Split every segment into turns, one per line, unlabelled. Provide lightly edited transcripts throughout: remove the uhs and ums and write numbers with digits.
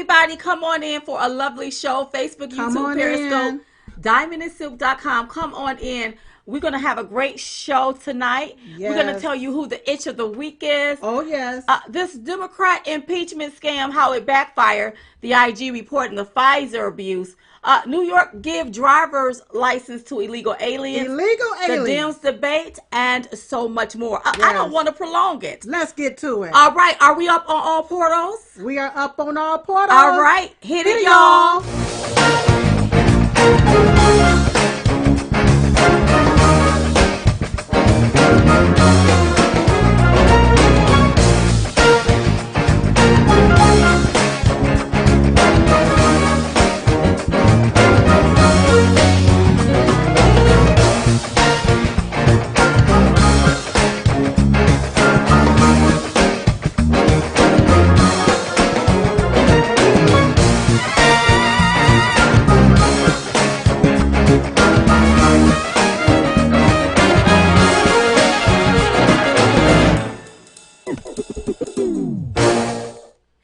everybody. Come on in for a lovely show. Facebook, YouTube, Periscope, diamondandsilk.com. Come on in. We're going to have a great show tonight.
Yes.
We're going to tell you who the itch of the week is.
Oh, yes.
This Democrat impeachment scam, how it backfired, the IG reporting the FISA abuse. New York give driver's license to illegal aliens. The Dems debate, and so much more.
Yes.
I don't want to prolong it.
Let's get to it.
All right. Are we up on all portals?
We are up on all portals.
All right. Hit it, y'all.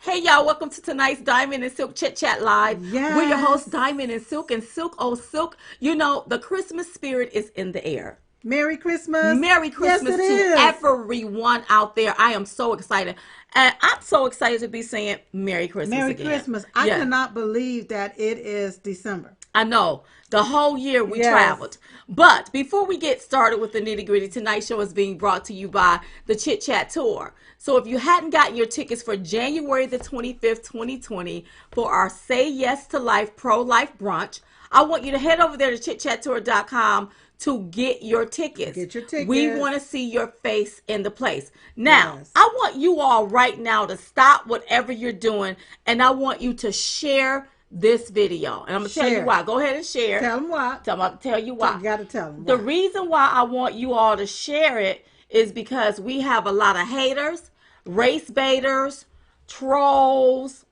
Hey y'all, welcome to tonight's Diamond and Silk Chit Chat Live.
Yes.
We're your hosts, Diamond and Silk, and Silk, oh Silk. You know, the Christmas spirit is in the air.
Merry Christmas.
Merry Christmas to everyone out there. I am so excited. And I'm so excited to be saying Merry Christmas
Merry
again.
Christmas. I cannot believe that it is December.
I know. The whole year we traveled. But before we get started with the nitty gritty, tonight's show is being brought to you by the Chit Chat Tour. So if you hadn't gotten your tickets for January the 25th, 2020 for our Say Yes to Life Pro-Life Brunch, I want you to head over there to chitchattour.com to get your tickets.
Get your tickets.
We want to see your face in the place. Now, I want you all right now to stop whatever you're doing, and I want you to share this video. And I'm going to tell you why. Go ahead and share.
Tell them why.
Tell you why.
You got to tell them why.
The reason why I want you all to share it is because we have a lot of haters, race baiters, trolls,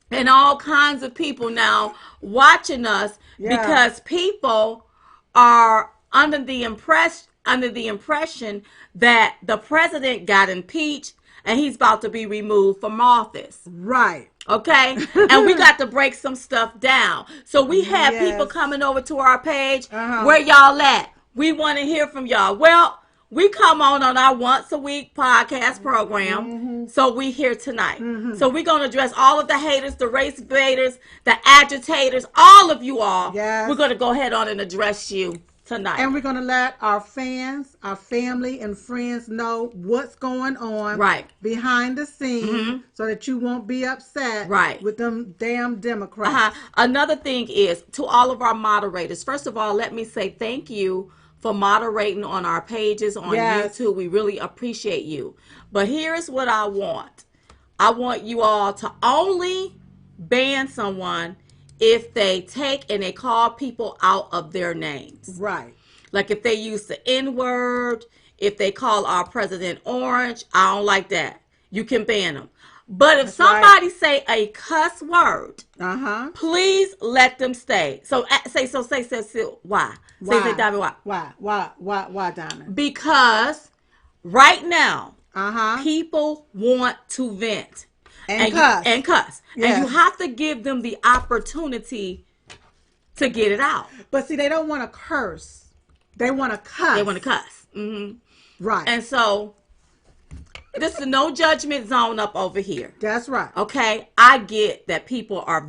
and all kinds of people now watching us because people are under the impression that the president got impeached and he's about to be removed from office.
Right.
Okay? And we got to break some stuff down. So we have people coming over to our page. Where y'all at? We want to hear from y'all. Well, we come on our once a week podcast program. So we here tonight. So we're going to address all of the haters, the race baiters, the agitators, all of you all.
Yes.
We're going to go ahead on and address you tonight.
And we're going to let our fans, our family, and friends know what's going on behind the scenes so that you won't be upset with them damn Democrats.
Another thing is, to all of our moderators, first of all, let me say thank you for moderating on our pages on YouTube. We really appreciate you. But here's what I want. I want you all to only ban someone if they take and they call people out of their names.
Right.
Like if they use the N-word, if they call our president orange, I don't like that. You can ban them. But if somebody say a cuss word, please let them stay. So say why?
Why?
Say Diamond,
why? Why, Diamond?
Because right now, people want to vent. And cuss.
Yes.
And you have to give them the opportunity to get it out.
But see, they don't want to curse. They want to cuss.
They want to cuss.
Right.
And so, this is no judgment zone up over here.
That's right.
Okay? I get that people are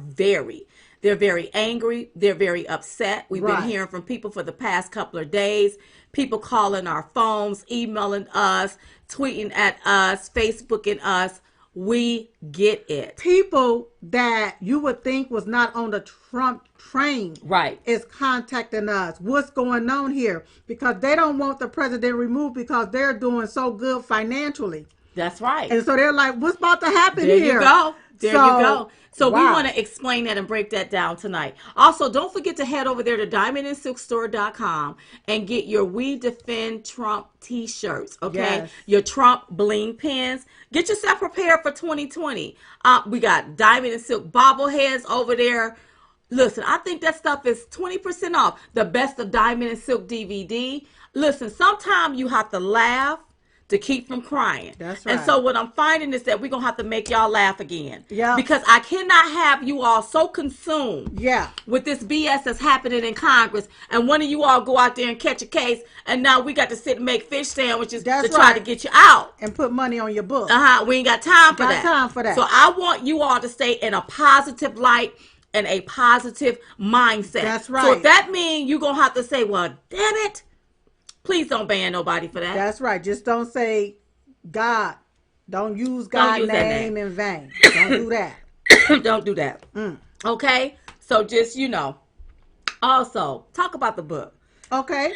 they're very angry. They're very upset. We've been hearing from people for the past couple of days. People calling our phones, emailing us, tweeting at us, Facebooking us. We get it.
People that you would think was not on the Trump train is contacting us. What's going on here? Because they don't want the president removed because they're doing so good financially.
That's right.
And so they're like, what's about to happen here?
There you go. There you go. So we want to explain that and break that down tonight. Also, don't forget to head over there to diamondandsilkstore.com and get your We Defend Trump t-shirts, okay?
Yes.
Your Trump bling pins. Get yourself prepared for 2020. We got Diamond and Silk bobbleheads over there. Listen, I think that stuff is 20% off. The Best of Diamond and Silk DVD. Listen, sometimes you have to laugh to keep from crying.
That's right.
And so what I'm finding is that we're going to have to make y'all laugh again.
Yeah.
Because I cannot have you all so consumed with this BS that's happening in Congress, and one of you all go out there and catch a case, and now we got to sit and make fish sandwiches try to get you out.
And put money on your book.
We ain't got time for that. So I want you all to stay in a positive light and a positive mindset.
That's right.
So if that means you're going to have to say, well, damn it, please don't ban nobody for that.
That's right. Just don't say God. Don't use God's name in vain. Don't do that.
Don't do that. Okay? So just, also, talk about the book.
Okay.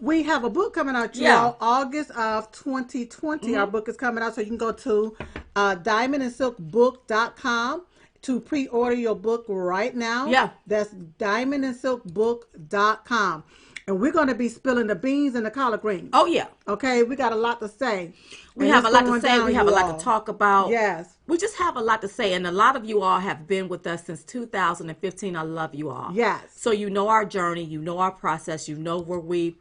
We have a book coming out, y'all. August of 2020. Our book is coming out. So you can go to diamondandsilkbook.com to pre-order your book right now.
Yeah.
That's diamondandsilkbook.com. And we're going to be spilling the beans and the collard greens.
Oh, yeah.
Okay, we got a lot to say.
We have a lot to say. We have a lot to talk about.
Yes.
We just have a lot to say. And a lot of you all have been with us since 2015. I love you all.
Yes.
So you know our journey. You know our process. You know where we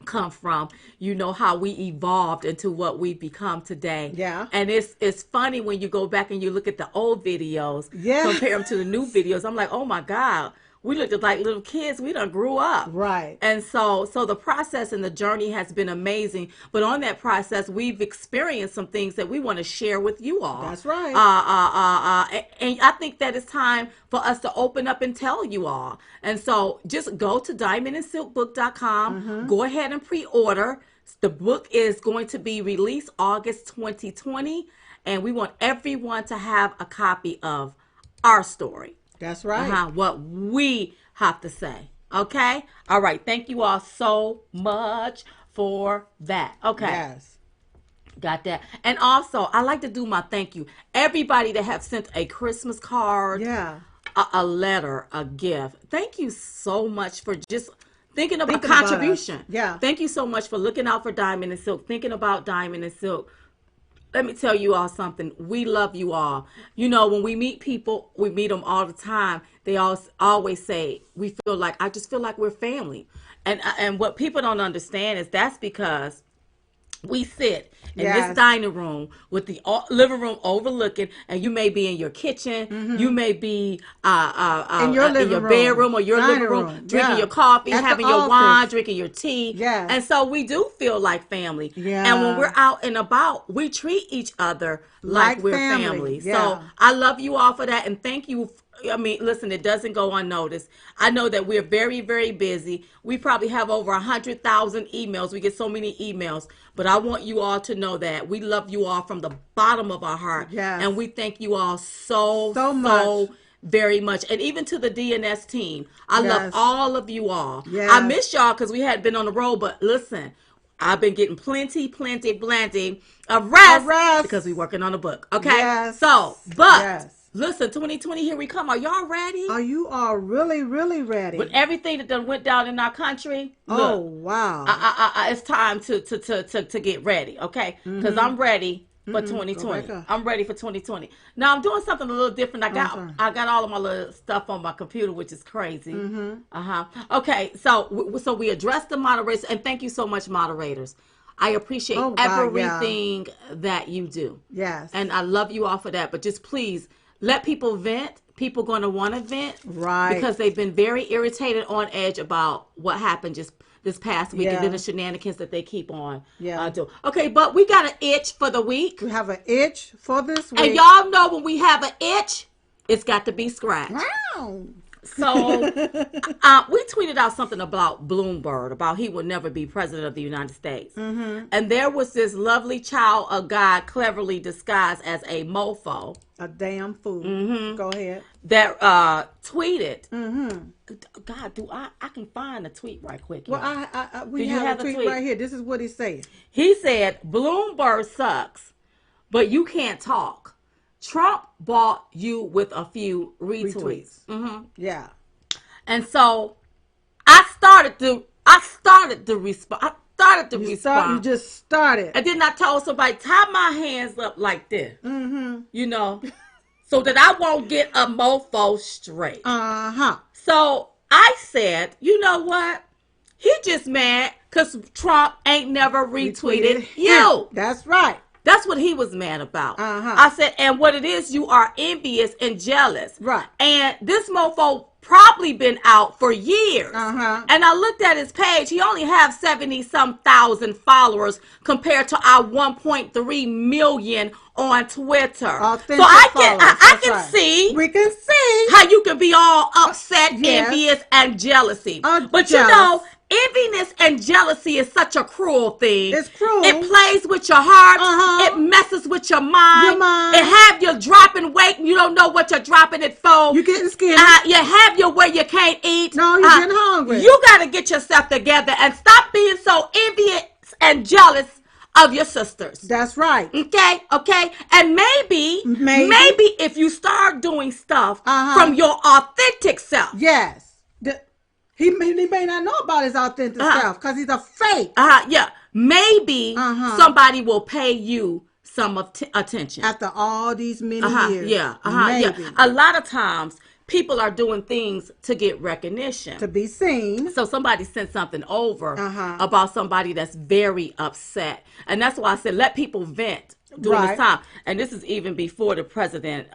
come from. You know how we evolved into what we've become today.
Yeah.
And it's funny when you go back and you look at the old videos.
Yeah.
Compare them to the new videos. I'm like, oh, my God. We looked like little kids. We done grew up.
Right.
And so the process and the journey has been amazing. But on that process, we've experienced some things that we want to share with you all.
That's right.
And I think that it's time for us to open up and tell you all. And so just go to diamondandsilkbook.com. Go ahead and pre-order. The book is going to be released August 2020. And we want everyone to have a copy of our story.
That's right.
What we have to say. Okay? All right. Thank you all so much for that. Okay.
Yes.
Got that. And also, I like to do my thank you. Everybody that have sent a Christmas card, a letter, a gift. Thank you so much for just thinking about a contribution.
Yeah.
Thank you so much for looking out for Diamond and Silk, thinking about Diamond and Silk. Let me tell you all something. We love you all. When we meet people, we meet them all the time. They always say, I just feel like we're family. And what people don't understand is that's because we sit in this dining room with the living room overlooking, and you may be in your kitchen, you may be in your bedroom or your living room, drinking your coffee, having your wine, drinking your tea. And so we do feel like family. And when we're out and about, we treat each other like we're family. So I love you all for that, and thank you. Listen, it doesn't go unnoticed. I know that we're very, very busy. We probably have over 100,000 emails. We get so many emails. But I want you all to know that we love you all from the bottom of our heart. And we thank you all so much. Very much. And even to the DNS team. I love all of you all. I miss y'all because we hadn't been on the road. But listen, I've been getting plenty of rest because we're working on a book. Okay? Listen, 2020, here we come. Are y'all ready?
Are you all really, really ready?
With everything that done went down in our country?
Look, wow.
It's time to get ready, okay? Because I'm ready for 2020. I'm ready for 2020. Now, I'm doing something a little different. I got all of my little stuff on my computer, which is crazy. Okay, so we address the moderators, and thank you so much, moderators. I appreciate everything that you do.
Yes.
And I love you all for that. But just please, let people vent. People going to want to vent.
Right.
Because they've been very irritated, on edge about what happened just this past week. And then the shenanigans that they keep on doing. Okay, but we got an itch for the week.
We have an itch for this week.
And y'all know when we have an itch, it's got to be scratched.
Wow.
So we tweeted out something about Bloomberg, about he would never be president of the United States. And there was this lovely child of God, cleverly disguised as a mofo.
A damn fool. Go ahead.
That tweeted. God, I can find a tweet right quick.
Well, we have a tweet right here. This is what he said.
He said, Bloomberg sucks, but you can't talk. Trump bought you with a few retweets.
Yeah.
And so I started to respond.
You just started.
And then I told somebody, tie my hands up like this. So that I won't get a mofo straight. So I said, you know what? He just mad because Trump ain't never retweeted you.
That's right.
That's what he was mad about. I said, and what it is, you are envious and jealous.
Right.
And this mofo probably been out for years. And I looked at his page. He only have 70-some thousand followers compared to our 1.3 million on Twitter.
Authentic
so I can see.
We can see
how you can be all upset, envious, and jealousy. But you know, enviness and jealousy is such a cruel thing.
It's cruel.
It plays with your heart. It messes with your mind. It have you dropping weight and you don't know what you're dropping it for.
You getting skinny.
You have you where you can't eat.
No, you're getting hungry.
You got to get yourself together and stop being so envious and jealous of your sisters.
That's right.
Okay. And maybe if you start doing stuff from your authentic self.
Yes. He may not know about his authentic self because he's a fake.
Yeah. Maybe somebody will pay you some attention.
After all these many years.
Yeah. A lot of times people are doing things to get recognition.
To be seen.
So somebody sent something over about somebody that's very upset. And that's why I said let people vent during this time. And this is even before the president,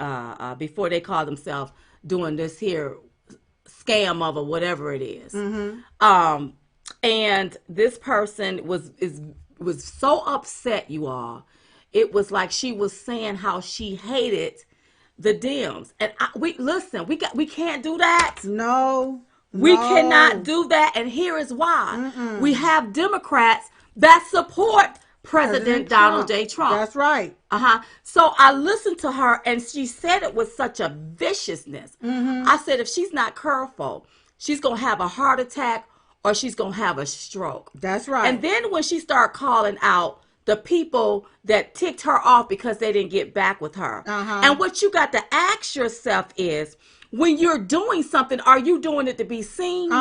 before they call themselves doing this here scam of or whatever it is. And this person was so upset, you all. It was like she was saying how she hated the Dems. And we can't do that.
No.
We cannot do that. And here is why. We have Democrats that support President Donald J. Trump.
That's right.
So I listened to her and she said it with such a viciousness. I said, if she's not careful, she's going to have a heart attack or she's going to have a stroke.
That's right.
And then when she started calling out the people that ticked her off because they didn't get back with her. And what you got to ask yourself is, when you're doing something, are you doing it to be seen?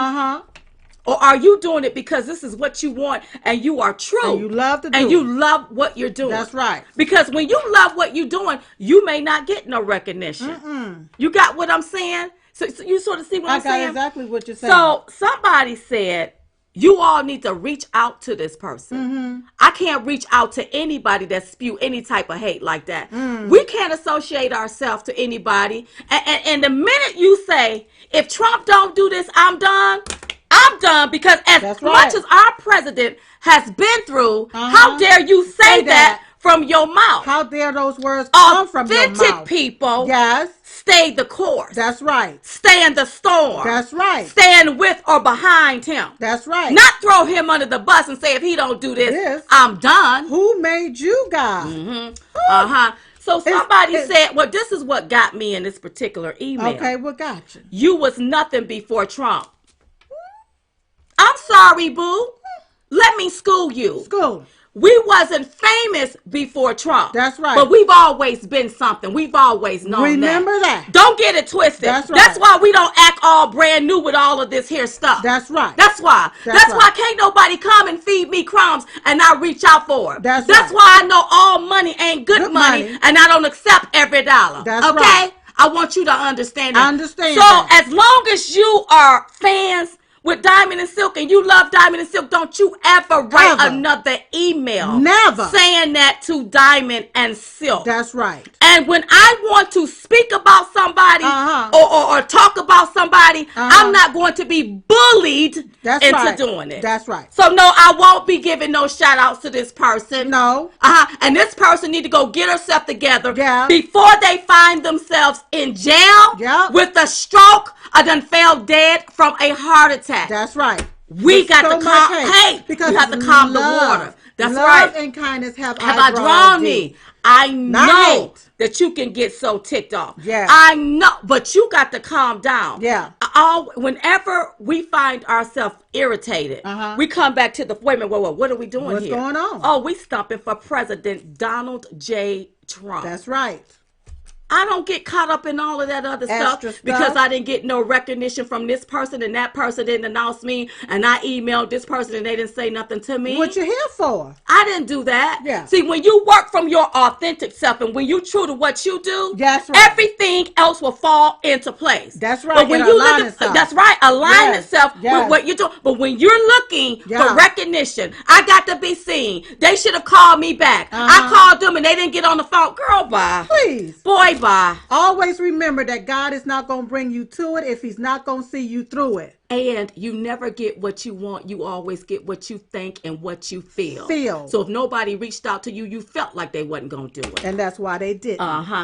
Or are you doing it because this is what you want and you are true?
And you love to do
and you love what you're doing.
That's right.
Because when you love what you're doing, you may not get no recognition. You got what I'm saying? So you sort of see what I'm saying?
I got exactly what you're saying.
So somebody said, you all need to reach out to this person. I can't reach out to anybody that spew any type of hate like that. We can't associate ourselves to anybody. And the minute you say, if Trump don't do this, I'm done. I'm done, because as much as our president has been through, how dare you say that from your mouth?
How dare those words come from your mouth?
Authentic people stay the course.
That's right.
Stay in the storm.
That's right.
Stand with or behind him.
That's right.
Not throw him under the bus and say, if he don't do this, I'm done.
Who made you, God?
So somebody said, well, this is what got me in this particular email.
Okay, what got you?
You was nothing before Trump. I'm sorry, boo. Let me school you.
School.
We wasn't famous before Trump.
That's right.
But we've always been something. We've always known
Remember that.
Don't get it twisted.
That's right.
That's why we don't act all brand new with all of this here stuff.
That's right.
That's why. That's why can't nobody come and feed me crumbs and I reach out for it.
That's
why I know all money ain't good money and I don't accept every dollar.
That's
okay?
right.
I want you to understand that.
I understand
so
that.
As long as you are fans with Diamond and Silk and you love Diamond and Silk, don't you ever write another email saying that to Diamond and Silk.
That's right.
And when I want to speak about somebody or talk about somebody, I'm not going to be bullied into doing it.
That's right.
So no, I won't be giving no shout outs to this person.
No.
And this person need to go get herself together before they find themselves in jail with a stroke or done fell dead from a heart attack.
That's right.
We got to calm. Because you have to calm the water. That's right.
Love and kindness have
I drawn thee. I know that you can get so ticked off.
Yeah.
I know, but you got to calm down.
Yeah.
Whenever we find ourselves irritated, we come back to the wait a minute, what are we doing here?
What's going on?
Oh, we stumping for President Donald J. Trump.
That's right.
I don't get caught up in all of that other stuff because I didn't get no recognition from this person and that person didn't announce me and I emailed this person and they didn't say nothing to me.
What you here for?
I didn't do that.
Yeah.
See, when you work from your authentic self and when you true to what you do,
that's right.
everything else will fall into place.
That's right.
But when you look at, that's right, align itself with what you do. But when you're looking for recognition, I got to be seen. They should have called me back. I called them and they didn't get on the phone. Girl, bye.
Please.
Boy, bye.
Always remember that God is not going to bring you to it if he's not going to see you through it.
And you never get what you want. You always get what you think and what you feel. So if nobody reached out to you, you felt like they wasn't going to do it.
And that's why they didn't.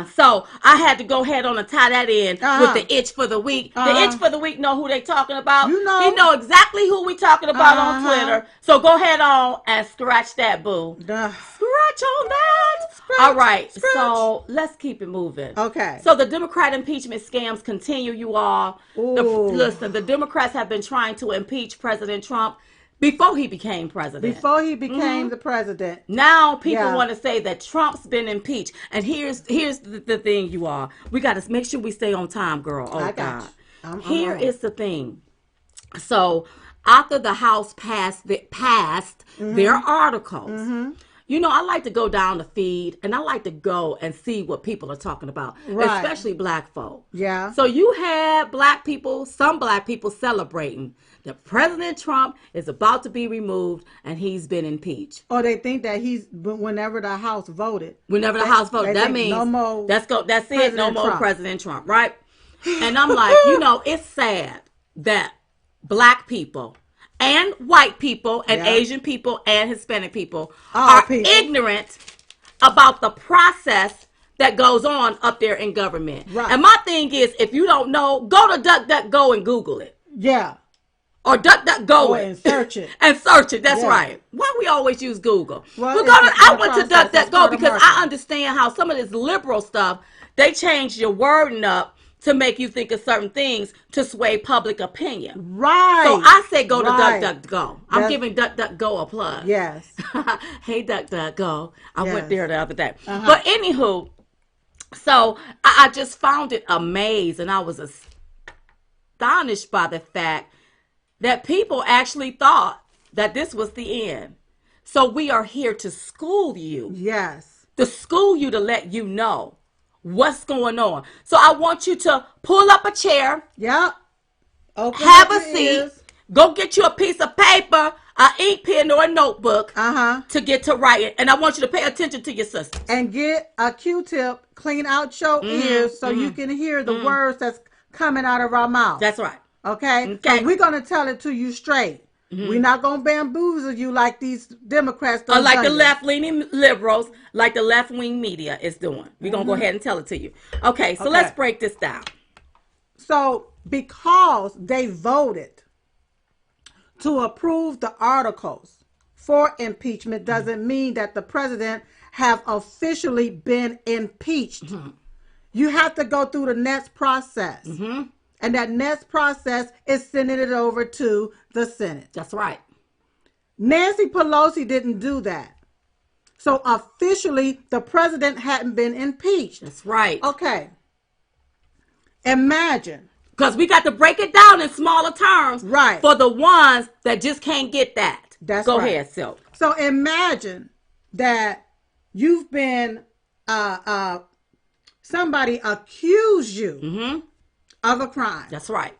So I had to go ahead on and tie that in with the itch for the week. The itch for the week know who they talking about.
You know.
He know exactly who we talking about on Twitter. So go ahead on and scratch that, boo. Scratch on that. Scratch, all right. Scratch. So let's keep it moving.
Okay.
So the Democrat impeachment scams continue, you all. Listen, the Democrats have been trying to impeach President Trump before he became president.
Before he became the president.
Now people want to say that Trump's been impeached. And here's the thing, you all. We got to make sure we stay on time, girl. Oh, God. Here is the thing. So after the House passed their articles, you know, I like to go down the feed and I like to go and see what people are talking about, especially black folk.
Yeah.
So you had some black people celebrating that President Trump is about to be removed and he's been impeached.
Or they think that whenever the House voted.
Whenever the House voted, that means
no more.
That's it. No more President Trump, right? And I'm like, you know, it's sad that black people and white people and Asian people and Hispanic people are ignorant about the process that goes on up there in government. Right. And my thing is, if you don't know, go to DuckDuckGo and Google it.
Yeah.
Or DuckDuckGo
and search it.
And search it. That's right. Why we always use Google? Well, I went to DuckDuckGo because I understand how some of this liberal stuff, they change your wording up to make you think of certain things to sway public opinion.
Right.
So I say go to DuckDuckGo. I'm giving DuckDuckGo a plug.
Yes.
Hey, DuckDuckGo. I went there the other day. But anywho, so I just found it amazing and I was astonished by the fact that people actually thought that this was the end. So we are here to school you.
Yes.
To school you, to let you know what's going on. So I want you to pull up a chair.
Yep.
Have a seat. Go get you a piece of paper, an ink pen, or a notebook to get to writing. And I want you to pay attention to your sisters.
And get a Q-tip, clean out your ears so you can hear the words that's coming out of our mouth.
That's right.
Okay? So we're going to tell it to you straight. We're not going to bamboozle you like these Democrats
or like the left-leaning liberals, like the left-wing media is doing. We're going to go ahead and tell it to you. Okay, so let's break this down.
So because they voted to approve the articles for impeachment doesn't mean that the president have officially been impeached. You have to go through the next process. And that next process is sending it over to the Senate.
That's right.
Nancy Pelosi didn't do that. So officially, the president hadn't been impeached.
That's right.
Okay. Imagine.
Because we got to break it down in smaller terms.
Right.
For the ones that just can't get that.
Go
ahead, Silk.
So imagine that you've been, somebody accused you of a crime.
That's right.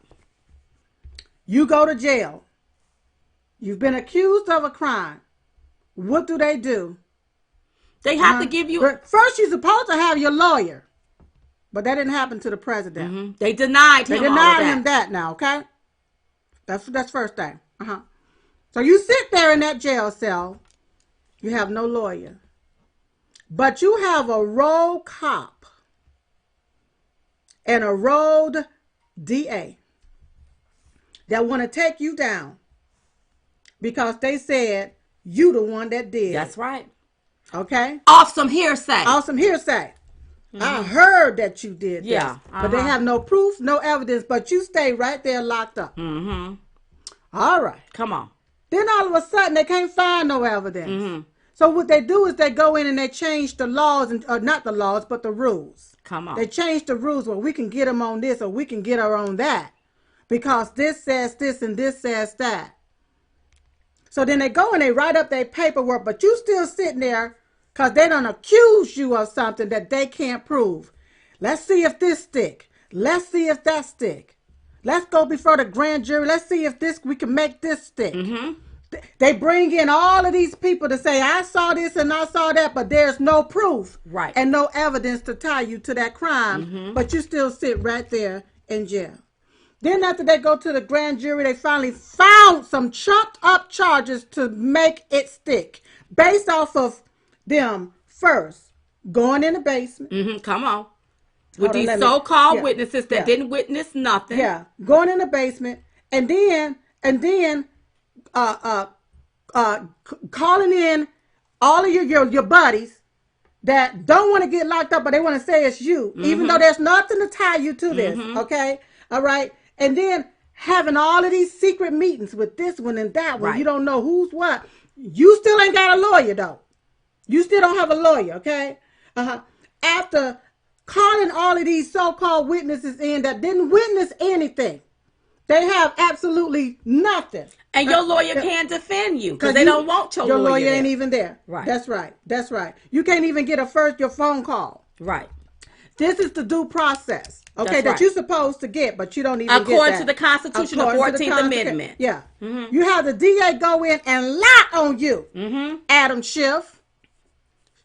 You go to jail. You've been accused of a crime. What do?
They have to give you...
First, you're supposed to have your lawyer. But that didn't happen to the president.
They denied him
that now, okay? That's first thing. So you sit there in that jail cell. You have no lawyer. But you have a rogue cop and a rogue DA that want to take you down because they said you the one that did.
That's right.
Okay?
Off some hearsay.
I heard that you did this. But they have no proof, no evidence, but you stay right there locked up. All right.
Come on.
Then all of a sudden they can't find no evidence. So what they do is they go in and they change the laws, and not the laws, but the rules.
Come on.
They change the rules. Well, we can get them on this or we can get her on that because this says this and this says that. So then they go and they write up their paperwork, but you still sitting there because they done accuse you of something that they can't prove. Let's see if this stick. Let's see if that stick. Let's go before the grand jury. Let's see if we can make this stick.
Mm-hmm.
They bring in all of these people to say, I saw this and I saw that, but there's no proof and no evidence to tie you to that crime, but you still sit right there in jail. Then after they go to the grand jury, they finally found some chunked up charges to make it stick based off of them first going in the basement.
Come on. With these so-called witnesses that didn't witness nothing.
Yeah, going in the basement and then calling in all of your buddies that don't want to get locked up, but they want to say it's you, even though there's nothing to tie you to this. Okay, all right, and then having all of these secret meetings with this one and that one. You don't know who's what. You still ain't got a lawyer though. You still don't have a lawyer. Okay, after calling all of these so-called witnesses in that didn't witness anything. They have absolutely nothing.
And your lawyer can't defend you because they don't want your lawyer
ain't even there.
Right.
That's right. That's right. You can't even get your phone call.
Right.
This is the due process, okay, that you're supposed to get, but you don't even get that.
According to the Constitution, the 14th Amendment.
Yeah. You have the DA go in and lie on you. Adam Schiff.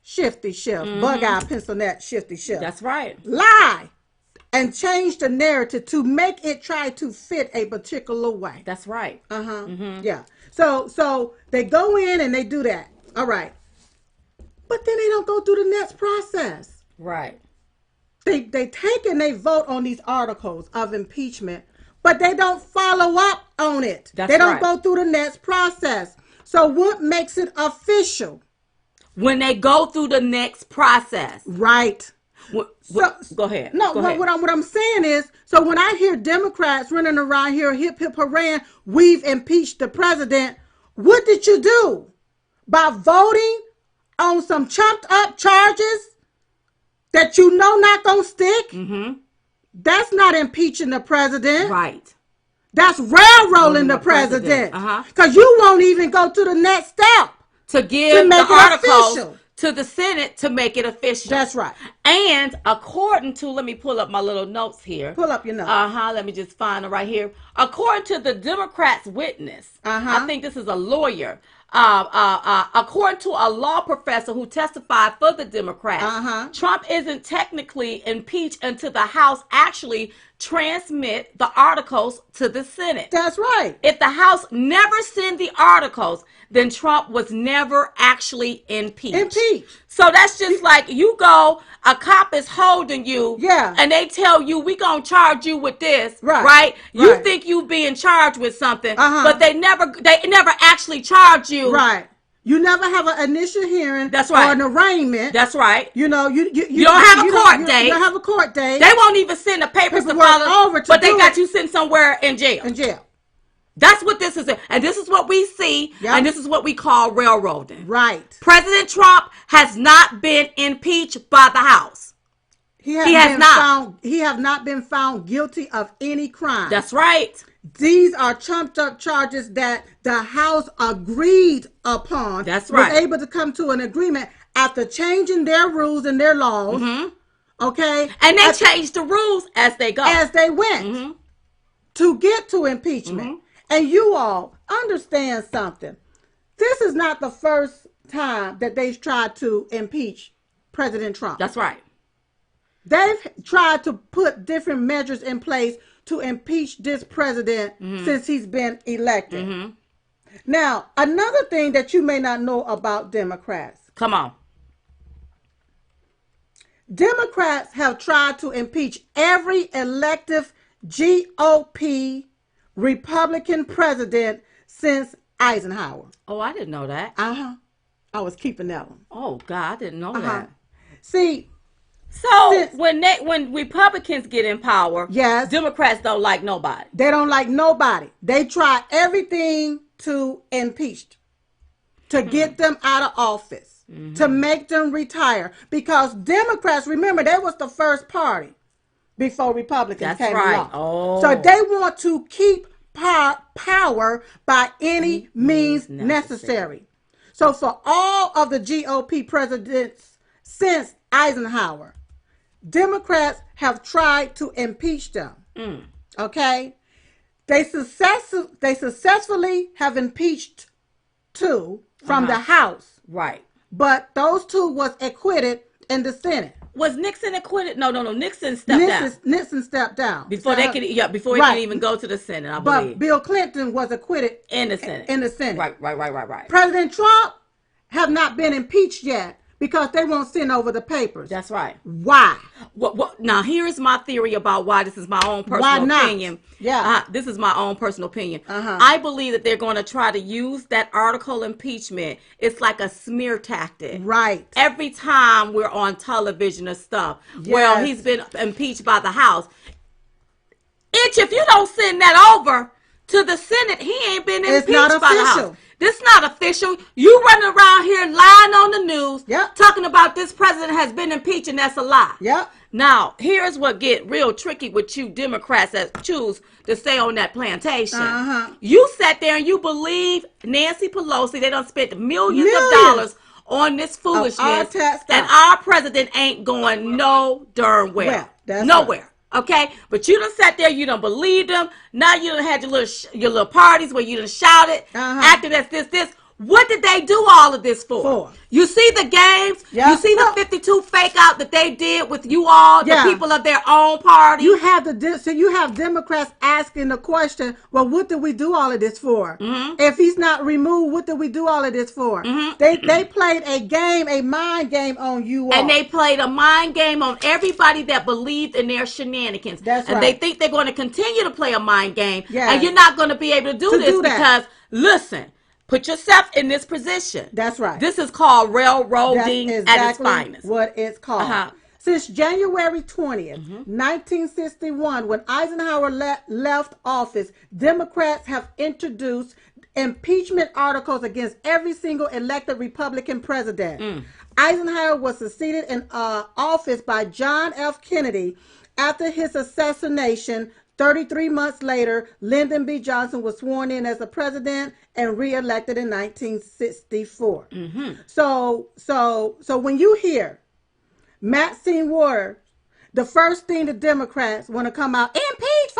Shifty Schiff. Bug-eyed pencil net Shifty Schiff.
That's right.
Lie. And change the narrative to make it try to fit a particular way.
That's right.
Yeah. So they go in and they do that. All right. But then they don't go through the next process.
Right.
They take and they vote on these articles of impeachment, but they don't follow up on it. They don't go through the next process. So what makes it official?
When they go through the next process.
Right.
Go ahead.
No, what I'm saying is, so when I hear Democrats running around here, hip, hip, hooray, we've impeached the president, what did you do? By voting on some chunked up charges that you know not gonna stick? That's not impeaching the president.
Right.
That's railroading the president. Because you won't even go to the next step.
To give the articles to the Senate to make it official.
That's right.
And according to, let me pull up my little notes here.
Pull up your notes.
Let me just find it right here. According to the Democrats' witness, I think this is a lawyer. According to a law professor who testified for the Democrats, Trump isn't technically impeached until the House actually transmit the articles to the Senate.
That's right.
If the House never send the articles, then Trump was never actually impeached. So that's just like you go, a cop is holding you, and they tell you, we gonna charge you with this, right? You think you being charged with something, but they never actually charge you.
Right. You never have an initial hearing.
That's right.
Or an arraignment.
That's right.
You know, you
don't have a court date.
You don't have a court date.
They won't even send the papers to follow over, but they got you sent somewhere in jail. That's what this is. And this is what we see, and this is what we call railroading.
Right.
President Trump has not been impeached by the House.
He has not been found guilty of any crime.
That's right.
These are trumped up charges that the House agreed upon.
That's right.
Was able to come to an agreement after changing their rules and their laws. Okay.
And they changed the rules as they go.
As they went to get to impeachment. And you all understand something. This is not the first time that they've tried to impeach President Trump.
That's right.
They've tried to put different measures in place to impeach this president since he's been elected. Now, another thing that you may not know about Democrats.
Come on.
Democrats have tried to impeach every elective GOP Republican president since Eisenhower.
Oh, I didn't know that.
I was keeping that one.
Oh, God, I didn't know that.
See,
so when Republicans get in power,
yes,
Democrats don't like nobody.
They don't like nobody. They try everything to impeach. to get them out of office, to make them retire. Because Democrats, remember, they was the first party before Republicans came along.
Oh.
So they want to keep power by any means necessary. So for all of the GOP presidents since Eisenhower, Democrats have tried to impeach them. Okay? They successfully have impeached 2 from the House.
Right.
But those 2 was acquitted in the Senate.
Was Nixon acquitted? No. Nixon stepped down.
Nixon stepped down.
Before they could even go to the Senate, I believe.
But Bill Clinton was acquitted
in the Senate. Right.
President Trump have not been impeached yet because they won't send over the papers.
That's right.
Why?
Now, here is my theory about why. This is my own personal opinion.
Yeah.
This is my own personal opinion. I believe that they're going to try to use that article impeachment. It's like a smear tactic.
Right.
Every time we're on television or stuff. Yes. Well, he's been impeached by the House. If you don't send that over to the Senate, he ain't been impeached by the House. This is not official. You running around here lying on the news, talking about this president has been impeached, and that's a lie.
Yep.
Now, here's what get real tricky with you Democrats that choose to stay on that plantation. You sat there and you believe Nancy Pelosi, they done spent millions of dollars on this foolishness, and our president ain't going no darn well. Nowhere. Right. Okay, but you done sat there, you done believed them. Now you done had your little parties where you done shouted, acted as this. What did they do all of this for? You see the games? Yep. You see the 52 fake out that they did with you all, the people of their own party?
You have Democrats asking the question, well, what did we do all of this for? If he's not removed, what did we do all of this for? They played a mind game on you all.
And they played a mind game on everybody that believed in their shenanigans.
That's right.
And they think they're going to continue to play a mind game. And you're not going to be able to do this because, listen, put yourself in this position.
That's right.
This is called railroading at its finest.
What it's called. Since January 20th, 1961, when Eisenhower left office, Democrats have introduced impeachment articles against every single elected Republican president. Eisenhower was succeeded in office by John F. Kennedy after his assassination. 33 months later, Lyndon B. Johnson was sworn in as the president and reelected in 1964. So when you hear Maxine Waters, the first thing the Democrats want to come out, impeach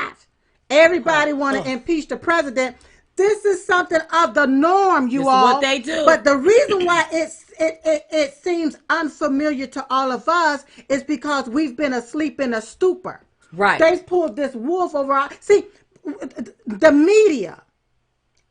45. Everybody want to impeach the president. This is something of the norm, you all.
This is what they do.
But the reason why it seems unfamiliar to all of us is because we've been asleep in a stupor.
Right.
They pulled this wolf over our... See, the media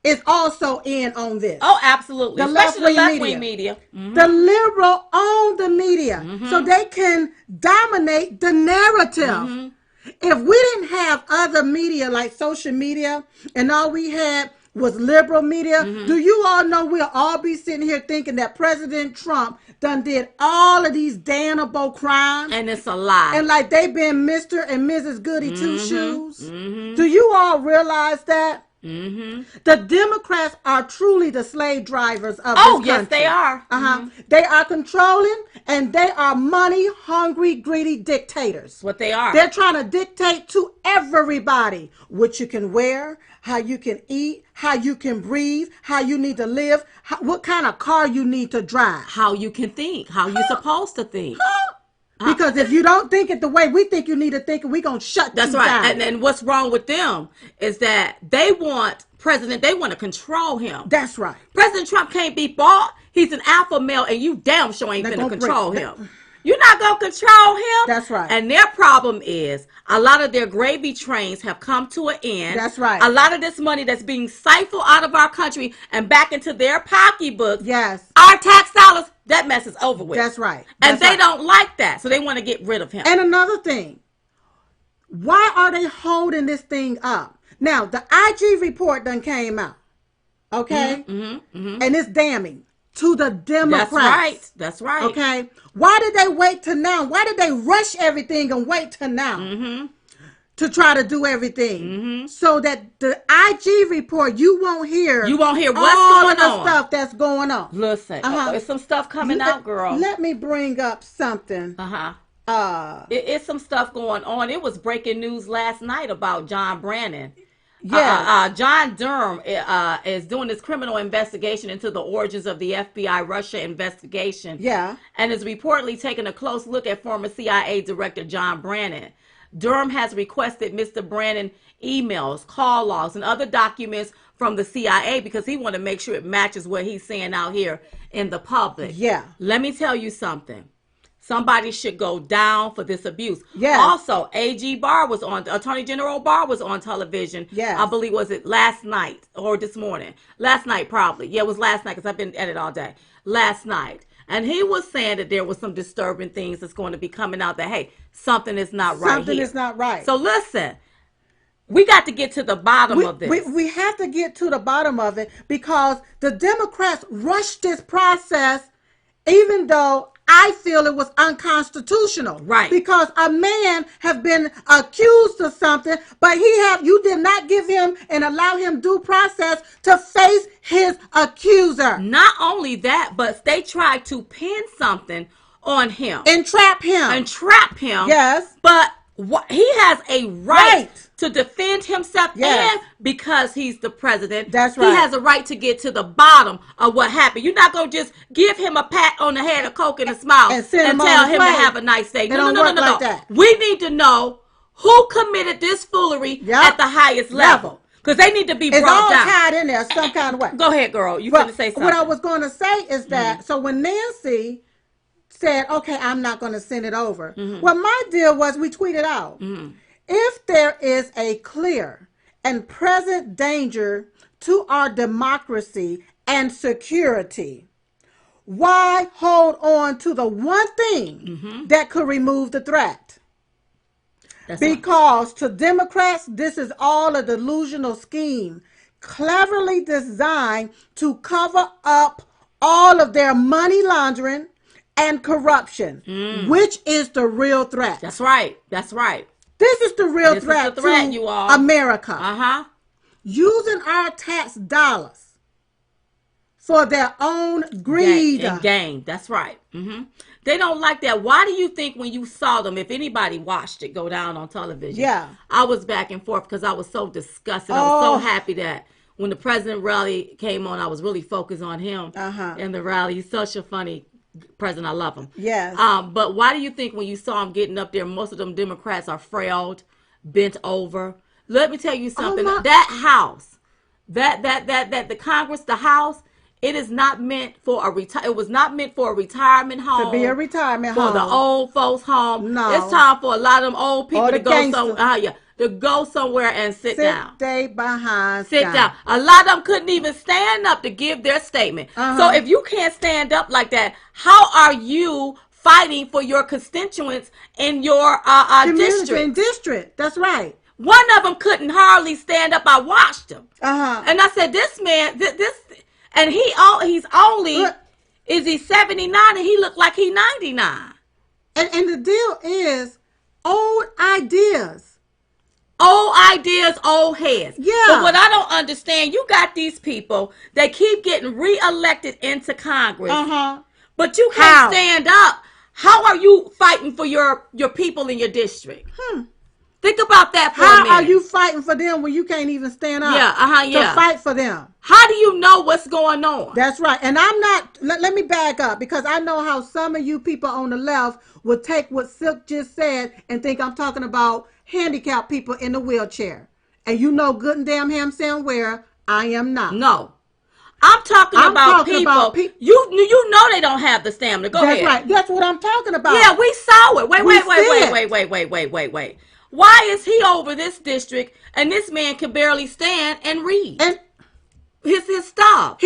is also in on this.
Oh, absolutely. Especially the left-wing media.
The liberal own the media. So they can dominate the narrative. If we didn't have other media like social media and all we had was liberal media, do you all know we'll all be sitting here thinking that President Trump done did all of these damnable crimes?
And it's a lie.
And like they been Mr. and Mrs. Goody Two-Shoes? Do you all realize that? The Democrats are truly the slave drivers of this country.
Yes, they are.
They are controlling, and they are money-hungry, greedy dictators.
What they are.
They're trying to dictate to everybody what you can wear, how you can eat, how you can breathe, how you need to live, what kind of car you need to drive.
How you can think, how you're supposed to think.
Because if you don't think it the way we think you need to think it, we're going to shut you down.
That's right. And what's wrong with them is that they want to control him.
That's right.
President Trump can't be bought. He's an alpha male, and you damn sure ain't finna control him. You're not going to control him.
That's right.
And their problem is a lot of their gravy trains have come to an end.
That's right.
A lot of this money that's being siphoned out of our country and back into their pocketbooks.
Yes.
Our tax dollars, that mess is over with.
That's right.
And they don't like that. So they want to get rid of him.
And another thing, why are they holding this thing up? Now, the IG report done came out. Okay? And it's damning to the Democrats.
That's right.
Okay? Why did they wait till now? Why did they rush everything and wait till now? to try to do everything, so that the IG report you won't hear
what's
all
going
of the
on.
stuff that's going on.
Listen, there's some stuff coming out, girl.
Let me bring up something.
It's some stuff going on. It was breaking news last night about John Brennan. John Durham is doing this criminal investigation into the origins of the FBI Russia investigation.
Yeah.
And is reportedly taking a close look at former CIA Director John Brennan. Durham has requested Mr. Brennan emails, call logs, and other documents from the CIA because he want to make sure it matches what he's saying out here in the public.
Yeah.
Let me tell you something. Somebody should go down for this abuse.
Yeah.
Also, Attorney General Barr was on television.
Yes.
I believe, was it last night or this morning? Last night, probably. Yeah, it was last night because I've been at it all day. Last night. And he was saying that there was some disturbing things that's going to be coming out that, hey, something is not right
Something is not right.
So listen, we got to get to the bottom of this.
We have to get to the bottom of it because the Democrats rushed this process, even though I feel it was unconstitutional.
Right.
Because a man have been accused of something, but you did not give him and allow him due process to face his accuser.
Not only that, but they tried to pin something on him.
Entrap him.
Yes. But he has a right to defend himself,
yes.
And because he's the president,
that's right.
He has a right to get to the bottom of what happened. You're not going to just give him a pat on the head, a Coke, and a smile, and tell him to have a nice day. No.
That.
We need to know who committed this foolery at the highest level. Because they need to be brought down.
It's all tied in there some kind of way.
Go ahead, girl. You going to say something.
What I was going to say is that, so when Nancy said, okay, I'm not going to send it over. Well, my deal was we tweeted out. If there is a clear and present danger to our democracy and security, why hold on to the one thing that could remove the threat? Because to Democrats, this is all a delusional scheme, cleverly designed to cover up all of their money laundering and corruption, which is the real threat.
That's right.
This is the real threat to
you all.
America. Using our tax dollars for their own greed
and gain. That's right. They don't like that. Why do you think when you saw them, if anybody watched it go down on television?
Yeah.
I was back and forth because I was so disgusted. I was so happy that when the president rally came on, I was really focused on him in the rally. He's such a funny president. I love him.
Yes.
But why do you think when you saw him getting up there, most of them Democrats are frailed, bent over? Let me tell you something. That house, that the Congress, the House, it is not meant for it was not meant for a retirement home.
To be a retirement home.
For the old folks home.
No.
It's time for a lot of them old people to go somewhere. To go somewhere and sit down.
Sit
down. A lot of them couldn't even stand up to give their statement. So if you can't stand up like that, how are you fighting for your constituents in your
district? That's right.
One of them couldn't hardly stand up. I watched him. And I said, this man, and he's only, is he 79 and he looked like he 99.
And the deal is old ideas.
Old ideas, old heads.
Yeah.
But what I don't understand, you got these people that keep getting reelected into Congress. But you can't stand up. How are you fighting for your people in your district? Think about that for a minute.
How are you fighting for them when you can't even stand up to fight for them?
How do you know what's going on?
That's right. And I'm not, let me back up, because I know how some of you people on the left will take what Silk just said and think I'm talking about handicapped people in the wheelchair. And you know good and damn ham where I am not.
No. I'm talking about people. You know they don't have the stamina. Go ahead.
That's right. That's what I'm talking about.
Yeah, we saw it. Wait. Why is he over this district and this man can barely stand and read? And his stuff.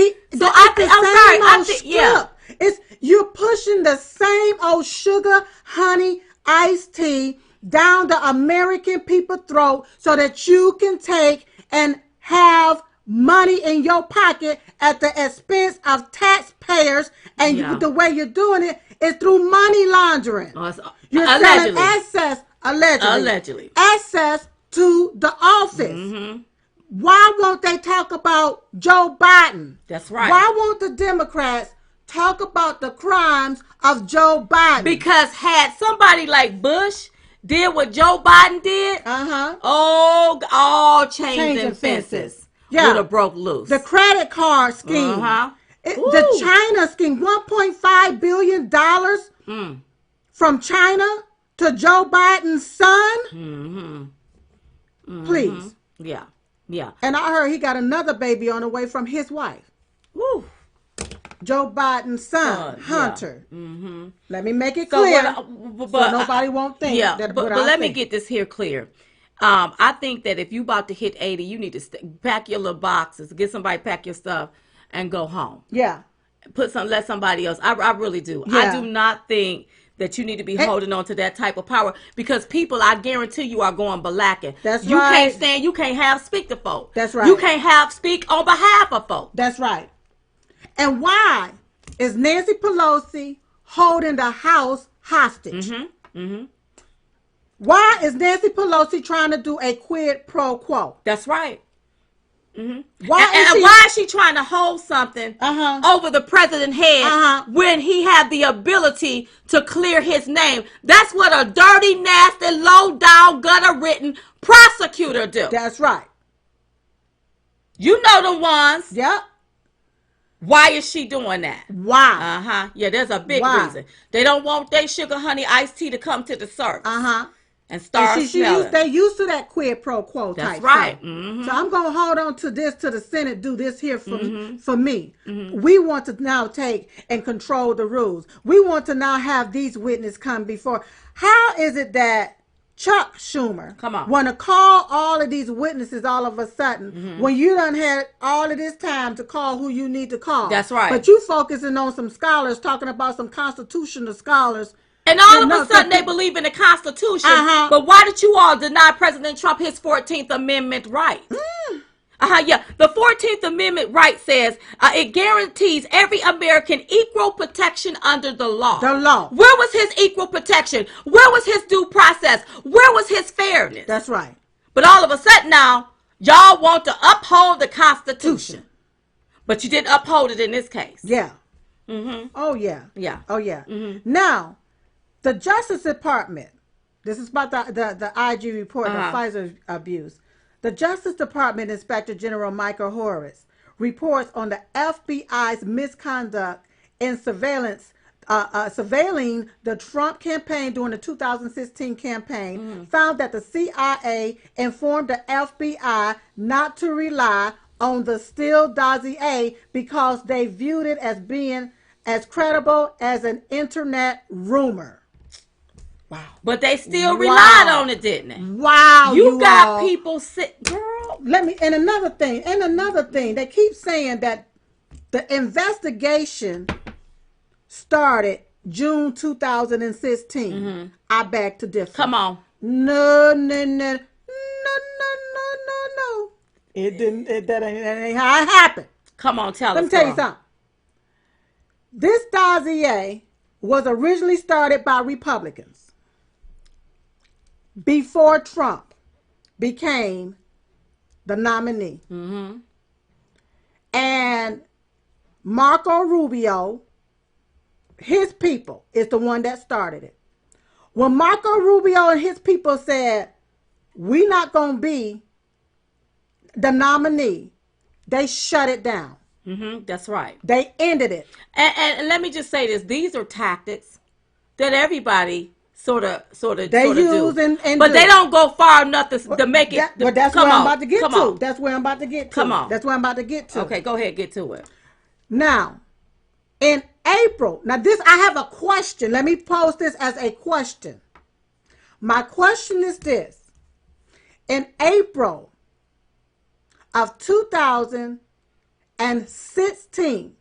It's you're pushing the same old sugar, honey, iced tea down the American people's throat so that you can take and have money in your pocket at the expense of taxpayers, and the way you're doing it is through money laundering. You're selling assets, allegedly, assets to the office. Why won't they talk about Joe Biden?
That's right.
Why won't the Democrats talk about the crimes of Joe Biden?
Because had somebody like Bush did what Joe Biden did, oh, all chains and fences would have broke loose.
The credit card scheme. The China scheme, $1.5 billion from China to Joe Biden's son. Please.
Yeah.
And I heard he got another baby on the way from his wife.
Woo.
Joe Biden's son, Hunter. Let me make it clear so nobody won't think that.
But let me get this here clear. I think that if you about to hit 80, you need to pack your little boxes, get somebody to pack your stuff, and go home.
Yeah.
Let somebody else. I really do. I do not think that you need to be holding on to that type of power, because people, I guarantee you, are going balacking.
That's
you
right.
You can't have speak to folk.
That's right.
You can't have speak on behalf of folk.
That's right. And why is Nancy Pelosi holding the House hostage? Why is Nancy Pelosi trying to do a quid pro quo?
That's right. Why is she trying to hold something over the president's head when he had the ability to clear his name? That's what a dirty, nasty, low-down, gutter-written prosecutor do.
That's right.
You know the ones.
Yep.
Why is she doing that?
Why?
Yeah, there's a big reason. They don't want their sugar honey iced tea to come to the surface. And start smelling.
They used to that quid pro quo type.
That's right.
So I'm going to hold on to this, to the Senate do this here for me. We want to now take and control the rules. We want to now have these witnesses come before. How is it that Chuck Schumer want to call all of these witnesses all of a sudden when you done had all of this time to call who you need to call?
That's right.
But you focusing on some scholars, talking about some constitutional scholars.
And all of a sudden they believe in the Constitution. But why did you all deny President Trump his 14th Amendment right? The 14th Amendment right says it guarantees every American equal protection under the law.
The law.
Where was his equal protection? Where was his due process? Where was his fairness?
That's right.
But all of a sudden now, y'all want to uphold the Constitution. But you didn't uphold it in this case.
Yeah. Oh, yeah. Oh, yeah. Now, the Justice Department, this is about the IG report of FISA abuse. The Justice Department Inspector General Michael Horace reports on the FBI's misconduct in surveilling the Trump campaign during the 2016 campaign, found that the CIA informed the FBI not to rely on the Steele dossier because they viewed it as being as credible as an internet rumor. Wow.
But they still relied on it, didn't they?
Wow.
You got people sit, girl.
And another thing, they keep saying that the investigation started June 2016. I beg to differ.
Come on.
No. It didn't. That ain't how it happened.
Come on, tell us.
Let me tell you something. This dossier was originally started by Republicans before Trump became the nominee. And Marco Rubio, his people, is the one that started it. When Marco Rubio and his people said, we're not going to be the nominee, they shut it down.
That's right.
They ended it.
And let me just say this. These are tactics that everybody sort of
use
do.
But
they don't go far enough to make it.
But that's where I'm about to get to. That's where I'm about to get to.
Come on.
That's where I'm about to get to.
Okay, go ahead. Get to it.
Now, in April, I have a question. Let me pose this as a question. My question is this. In April of 2016,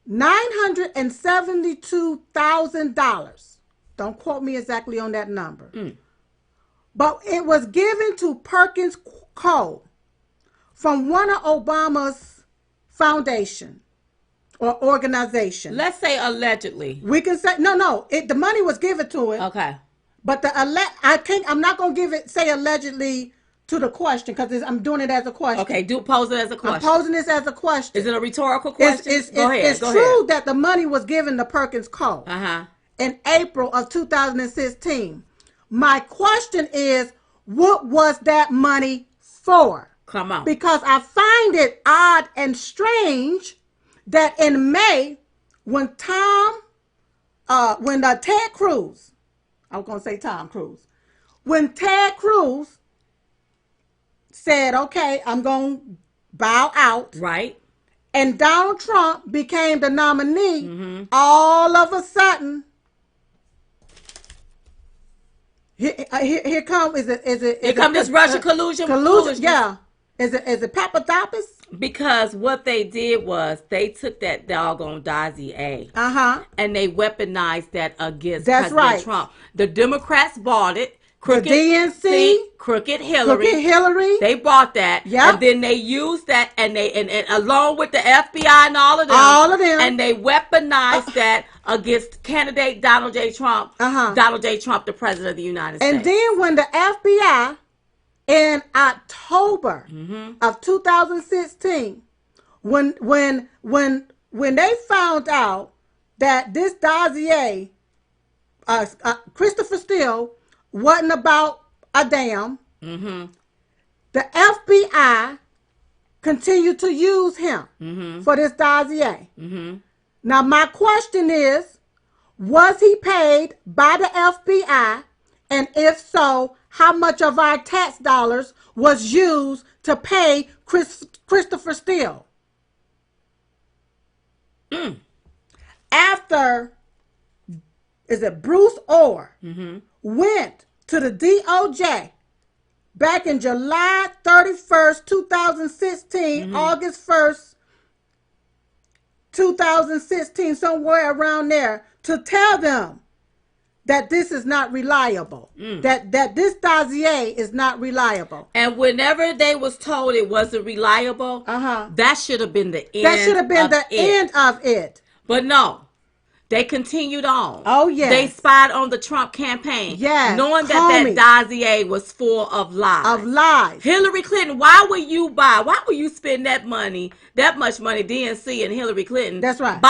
$972,000. Don't quote me exactly on that number. But it was given to Perkins Coie from one of Obama's foundation or organization.
Let's say allegedly.
We can say, no. The money was given to it.
Okay.
But I'm not going to say allegedly to the question because I'm doing it as a question.
Okay, pose it as a question.
I'm posing this as a question.
Is it a rhetorical question? Go ahead.
It's true that the money was given to Perkins Coie in April of 2016. My question is, what was that money for?
Come on.
Because I find it odd and strange that in May, when Ted Cruz, I was going to say Tom Cruise, when Ted Cruz said, okay, I'm going to bow out.
Right.
And Donald Trump became the nominee, all of a sudden, here come
this Russia collusion.
Yeah. Is it Papadopoulos?
Because what they did was they took that doggone dossier and they weaponized that against President Trump. The Democrats bought it.
Crooked DNC,
Crooked Hillary. They bought that.
Yep.
And then they used that and along with the FBI and all of them. And they weaponized that against candidate Donald J. Trump. Donald J. Trump, the president of the United States.
And then when the FBI in October of 2016, when they found out that this dossier, Christopher Steele, wasn't about a damn, the FBI continued to use him for this dossier. Now, my question is, was he paid by the FBI? And if so, how much of our tax dollars was used to pay Christopher Steele? After, is it Bruce Orr, went to the DOJ back in July 31st, 2016, August 1st, 2016, somewhere around there, to tell them that this is not reliable, that this dossier is not reliable.
And whenever they was told it wasn't reliable, that should have been the end.
That should have been the end of it.
But no, they continued on.
Oh, yes.
They spied on the Trump campaign.
Yes.
Knowing that dossier was full of lies. Hillary Clinton, why would you spend that much money, DNC and Hillary Clinton?
That's right.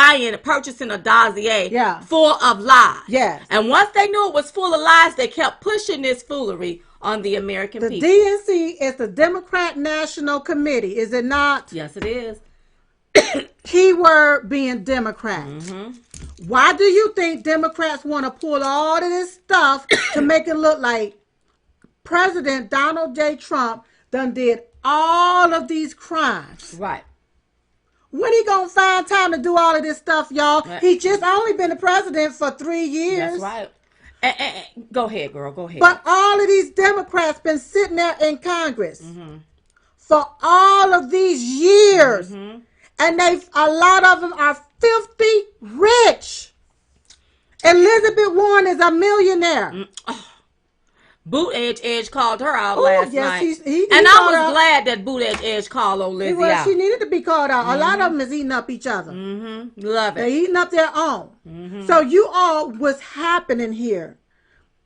Purchasing a dossier full of lies.
Yes.
And once they knew it was full of lies, they kept pushing this foolery on the American people.
The DNC is the Democrat National Committee, is it not?
Yes, it is.
Keyword being Democrat. Why do you think Democrats want to pull all of this stuff to make it look like President Donald J. Trump done did all of these crimes?
Right.
When he gonna find time to do all of this stuff, y'all? Right. He just only been the president for 3 years.
That's right. Go ahead, girl. Go ahead.
But all of these Democrats been sitting there in Congress for all of these years. And a lot of them are filthy rich. Elizabeth Warren is a millionaire.
Boot Edge called her out last night.
He
and I was glad that Boot Edge called old Lizzie out.
She needed to be called out. A lot of them is eating up each other.
Love it.
They're eating up their own. So you all, what's happening here,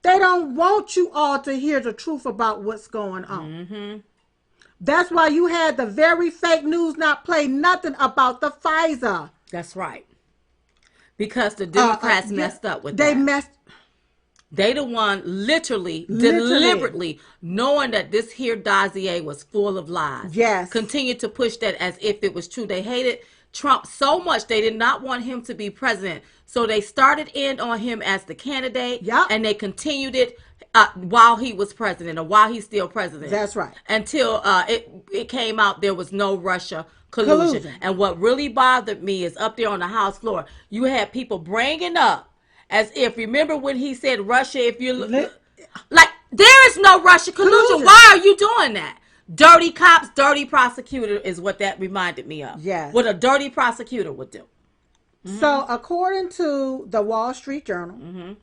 they don't want you all to hear the truth about what's going on. That's why you had the very fake news not play nothing about the FISA.
That's right. Because the Democrats messed up with that. They the one deliberately knowing that this here dossier was full of lies.
Yes.
Continued to push that as if it was true. They hated Trump so much they did not want him to be president. So they started in on him as the candidate.
Yep.
And they continued it while he was president or while he's still president.
That's right.
Until it came out there was no Russia collusion. And what really bothered me is up there on the House floor, you had people bringing up as if, remember when he said Russia, if you look, like there is no Russia collusion. Why are you doing that? Dirty cops, dirty prosecutor is what that reminded me of.
Yes.
What a dirty prosecutor would do.
So according to the Wall Street Journal,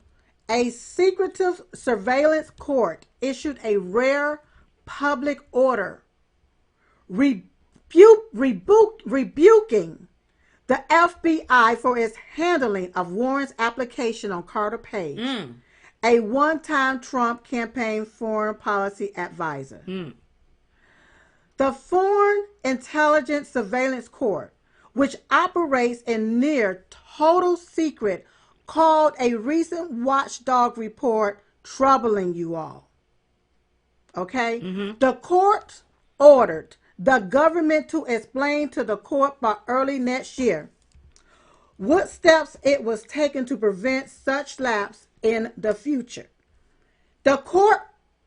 a secretive surveillance court issued a rare public order rebuking the FBI for its handling of Warren's application on Carter Page a one-time Trump campaign foreign policy advisor. The Foreign Intelligence Surveillance Court, which operates in near total secret, called a recent watchdog report troubling, you all. Okay? The court ordered the government to explain to the court by early next year what steps it was taking to prevent such lapse in the future. The court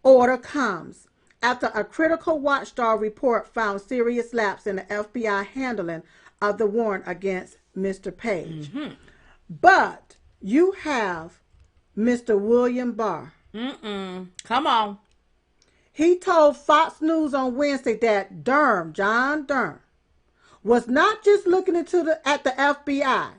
order comes after a critical watchdog report found serious lapse in the FBI handling of the warrant against Mr. Page. But you have Mr. William Barr.
Come on.
He told Fox News on Wednesday that John Durham, was not just looking at the FBI.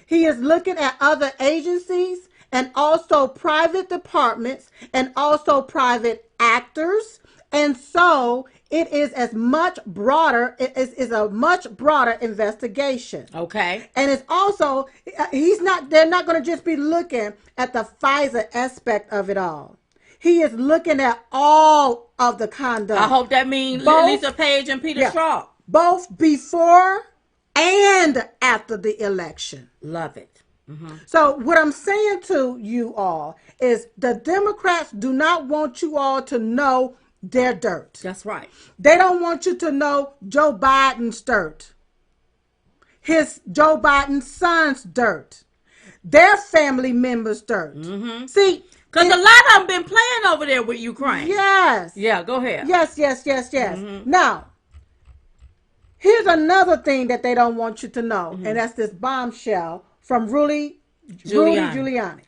He is looking at other agencies and also private departments and also private actors. And so it is as much broader. It is a much broader investigation.
Okay.
And it's also, they're not going to just be looking at the FISA aspect of it all. He is looking at all of the conduct.
I hope that means Lisa Page and Peter Strzok.
Both before and after the election.
Love it.
So what I'm saying to you all is the Democrats do not want you all to know their dirt.
That's right.
They don't want you to know Joe Biden's dirt. Joe Biden's son's dirt. Their family members' dirt. See,
because a lot of them been playing over there with Ukraine.
Yes.
Yeah, go ahead.
Yes. Now, here's another thing that they don't want you to know, and that's this bombshell from Rudy Giuliani.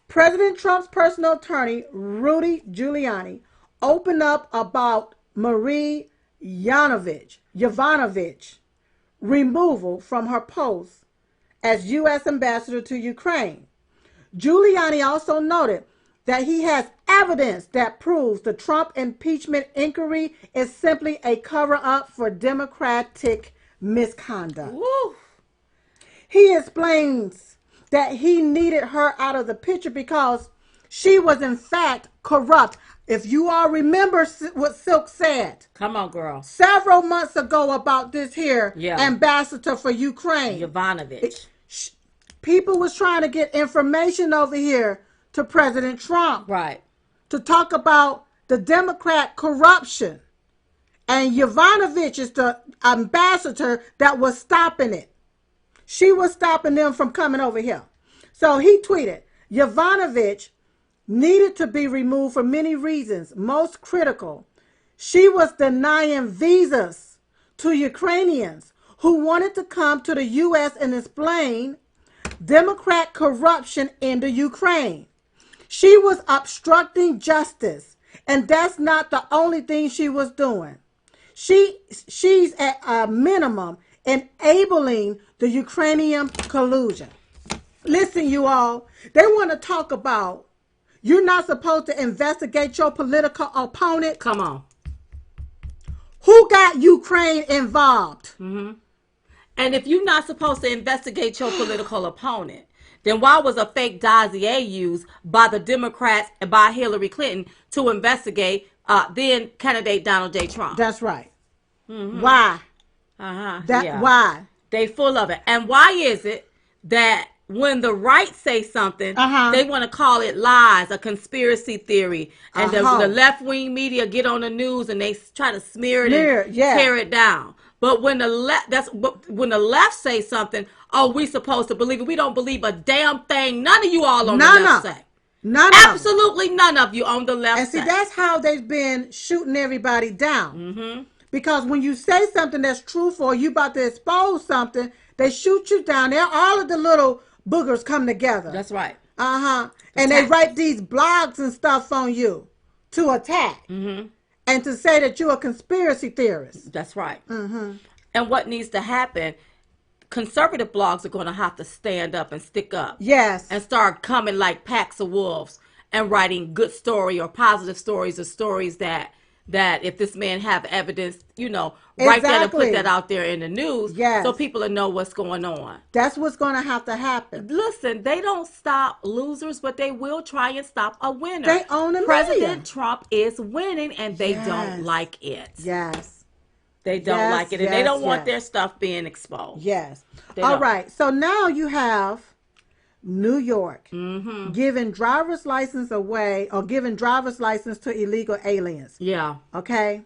President Trump's personal attorney, Rudy Giuliani, opened up about Marie Yovanovitch removal from her post as U.S. ambassador to Ukraine. Giuliani also noted that he has evidence that proves the Trump impeachment inquiry is simply a cover-up for Democratic misconduct.
Woo.
He explains that he needed her out of the picture because she was in fact corrupt. If you all remember what Silk said.
Come on, girl.
Several months ago about this here ambassador for Ukraine.
Yovanovitch.
People was trying to get information over here to President Trump.
Right.
To talk about the Democrat corruption. And Yovanovitch is the ambassador that was stopping it. She was stopping them from coming over here. So he tweeted, Yovanovitch needed to be removed for many reasons. Most critical, she was denying visas to Ukrainians who wanted to come to the U.S. and explain Democrat corruption in the Ukraine. She was obstructing justice, and that's not the only thing she was doing. She's at a minimum enabling the Ukrainian collusion. Listen, you all, they want to talk about you're not supposed to investigate your political opponent.
Come on.
Who got Ukraine involved?
And if you're not supposed to investigate your political opponent, then why was a fake dossier used by the Democrats and by Hillary Clinton to investigate then candidate Donald J. Trump?
That's right. Why? Why?
They full of it. And why is it that when the right say something, they want to call it lies, a conspiracy theory, and the left-wing media get on the news and they try to smear it and tear it down. But when the left say something, oh, we supposed to believe it. We don't believe a damn thing. None of you all on the left say. Absolutely none of you on the left.
And see, that's how they've been shooting everybody down. Because when you say something that's truthful, or you about to expose something, they shoot you down. There, all of the little boogers come together.
That's right.
And they write these blogs and stuff on you to attack. And to say that you're a conspiracy theorist.
That's right. And what needs to happen, conservative blogs are going to have to stand up and stick up.
Yes.
And start coming like packs of wolves and writing good story or positive stories or stories that that if this man have evidence, right there to put that out there in the news, so people will know what's going on.
That's what's going to have to happen.
Listen, they don't stop losers, but they will try and stop a winner.
They own a
President Trump is winning, and they don't like it.
Yes.
They don't like it, and they don't want their stuff being exposed.
Yes. All right. So now you have New York giving driver's license away, or giving driver's license to illegal aliens.
Yeah.
Okay.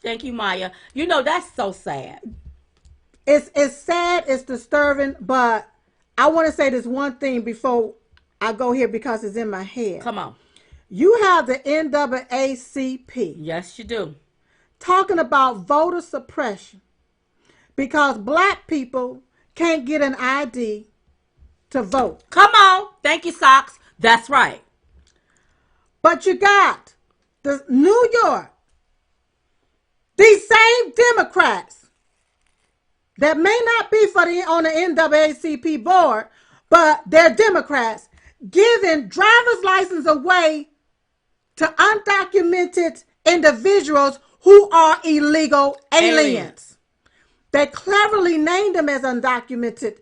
Thank you, Maya. That's so sad.
It's sad. It's disturbing. But I want to say this one thing before I go here because it's in my head.
Come on.
You have the NAACP.
Yes, you do.
Talking about voter suppression because black people can't get an ID to vote.
Come on. Thank you, Socks. That's right.
But you got the New York, these same Democrats that may not be on the NAACP board, but they're Democrats, giving driver's license away to undocumented individuals who are illegal aliens. They cleverly named them as undocumented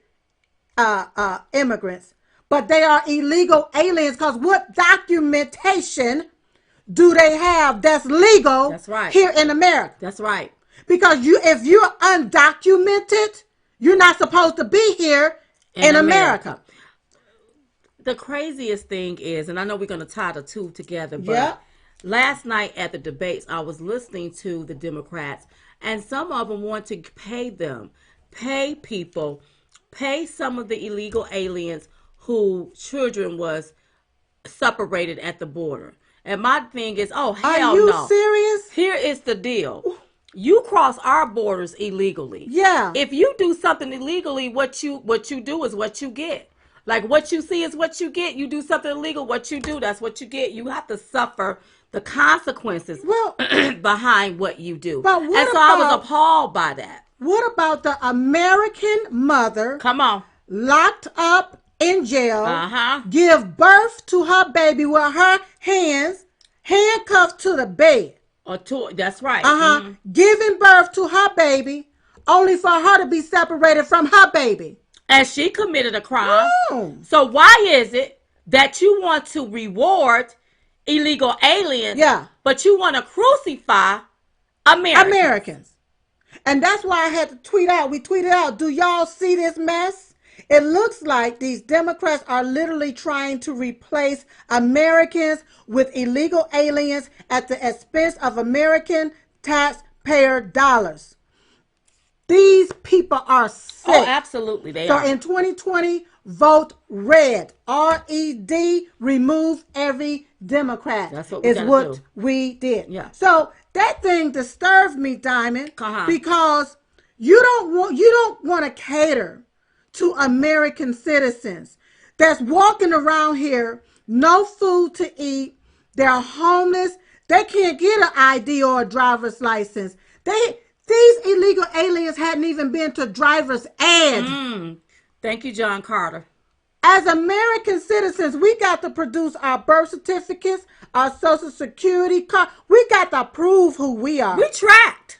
immigrants, but they are illegal aliens because what documentation do they have that's legal here in America?
That's right.
Because if you're undocumented, you're not supposed to be here in America.
The craziest thing is, and I know we're going to tie the two together, but last night at the debates, I was listening to the Democrats, and some of them want to pay people, pay some of the illegal aliens who children was separated at the border. And my thing is, hell no.
Are you serious?
Here is the deal. You cross our borders illegally.
Yeah.
If you do something illegally, what you do is what you get. Like what you see is what you get. You do something illegal, what you do, that's what you get. You have to suffer the consequences behind what you do.
But
and so I was appalled by that.
What about the American mother?
Come on.
Locked up in jail, give birth to her baby with her hands handcuffed to the bed.
That's right.
Giving birth to her baby, only for her to be separated from her baby.
And she committed a crime. So why is it that you want to reward illegal aliens, but you want to crucify Americans?
And that's why I had to tweet out. We tweeted out, do y'all see this mess? It looks like these Democrats are literally trying to replace Americans with illegal aliens at the expense of American taxpayer dollars. These people are sick.
Oh, absolutely. They are.
So in 2020, vote red. R-E-D, remove every Democrat.
That's what
we did.
Yeah.
So that thing disturbs me, Diamond, because you don't want to cater to American citizens that's walking around here, no food to eat. They're homeless. They can't get an ID or a driver's license. These illegal aliens hadn't even been to driver's ed.
Thank you, John Carter.
As American citizens, we got to produce our birth certificates, our social security card. We got to prove who we are.
We tracked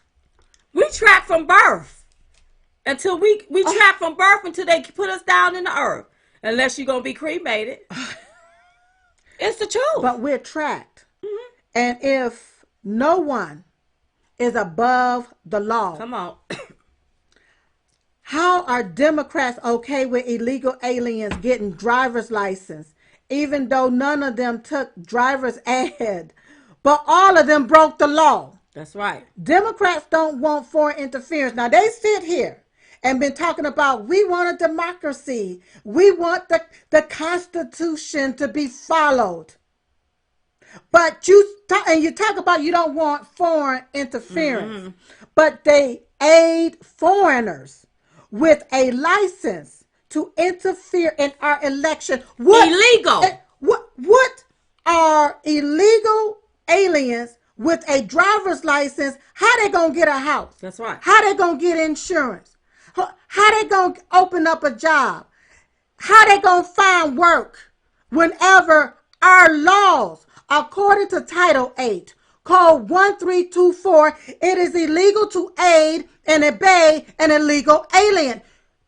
from birth. Until we track from birth until they put us down in the earth. Unless you're going to be cremated. It's the truth.
But we're tracked. And if no one is above the law.
Come on.
How are Democrats okay with illegal aliens getting driver's license, even though none of them took driver's ed, but all of them broke the law?
That's right.
Democrats don't want foreign interference. Now, they sit here and been talking about, we want a democracy. We want the Constitution to be followed. But you talk about you don't want foreign interference. But they aid foreigners with a license to interfere in our election.
Illegal.
What are illegal aliens with a driver's license? How they gonna get a house?
That's right.
How they gonna get insurance? How they gonna open up a job? How they gonna find work whenever our laws According to Title 8, Code 1324, it is illegal to aid and abet an illegal alien.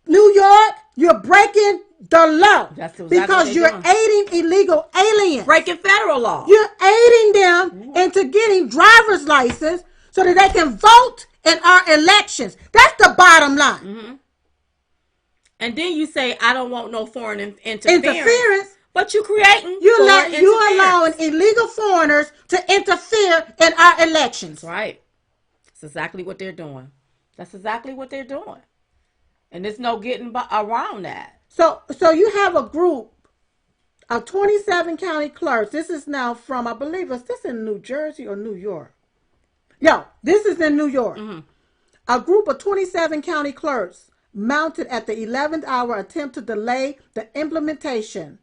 New York, you're breaking the law.
That's exactly
because you're aiding illegal aliens.
Breaking federal law.
You're aiding them into getting driver's license so that they can vote in our elections. That's the bottom line.
And then you say, I don't want no foreign interference. But you're creating
you're allowing illegal foreigners to interfere in our elections.
That's right. That's exactly what they're doing. That's exactly what they're doing. And there's no getting around that.
So you have a group of 27 county clerks. This is now from, I believe, is this in New Jersey or New York? No, this is in New York. A group of 27 county clerks mounted at the 11th hour attempt to delay the implementation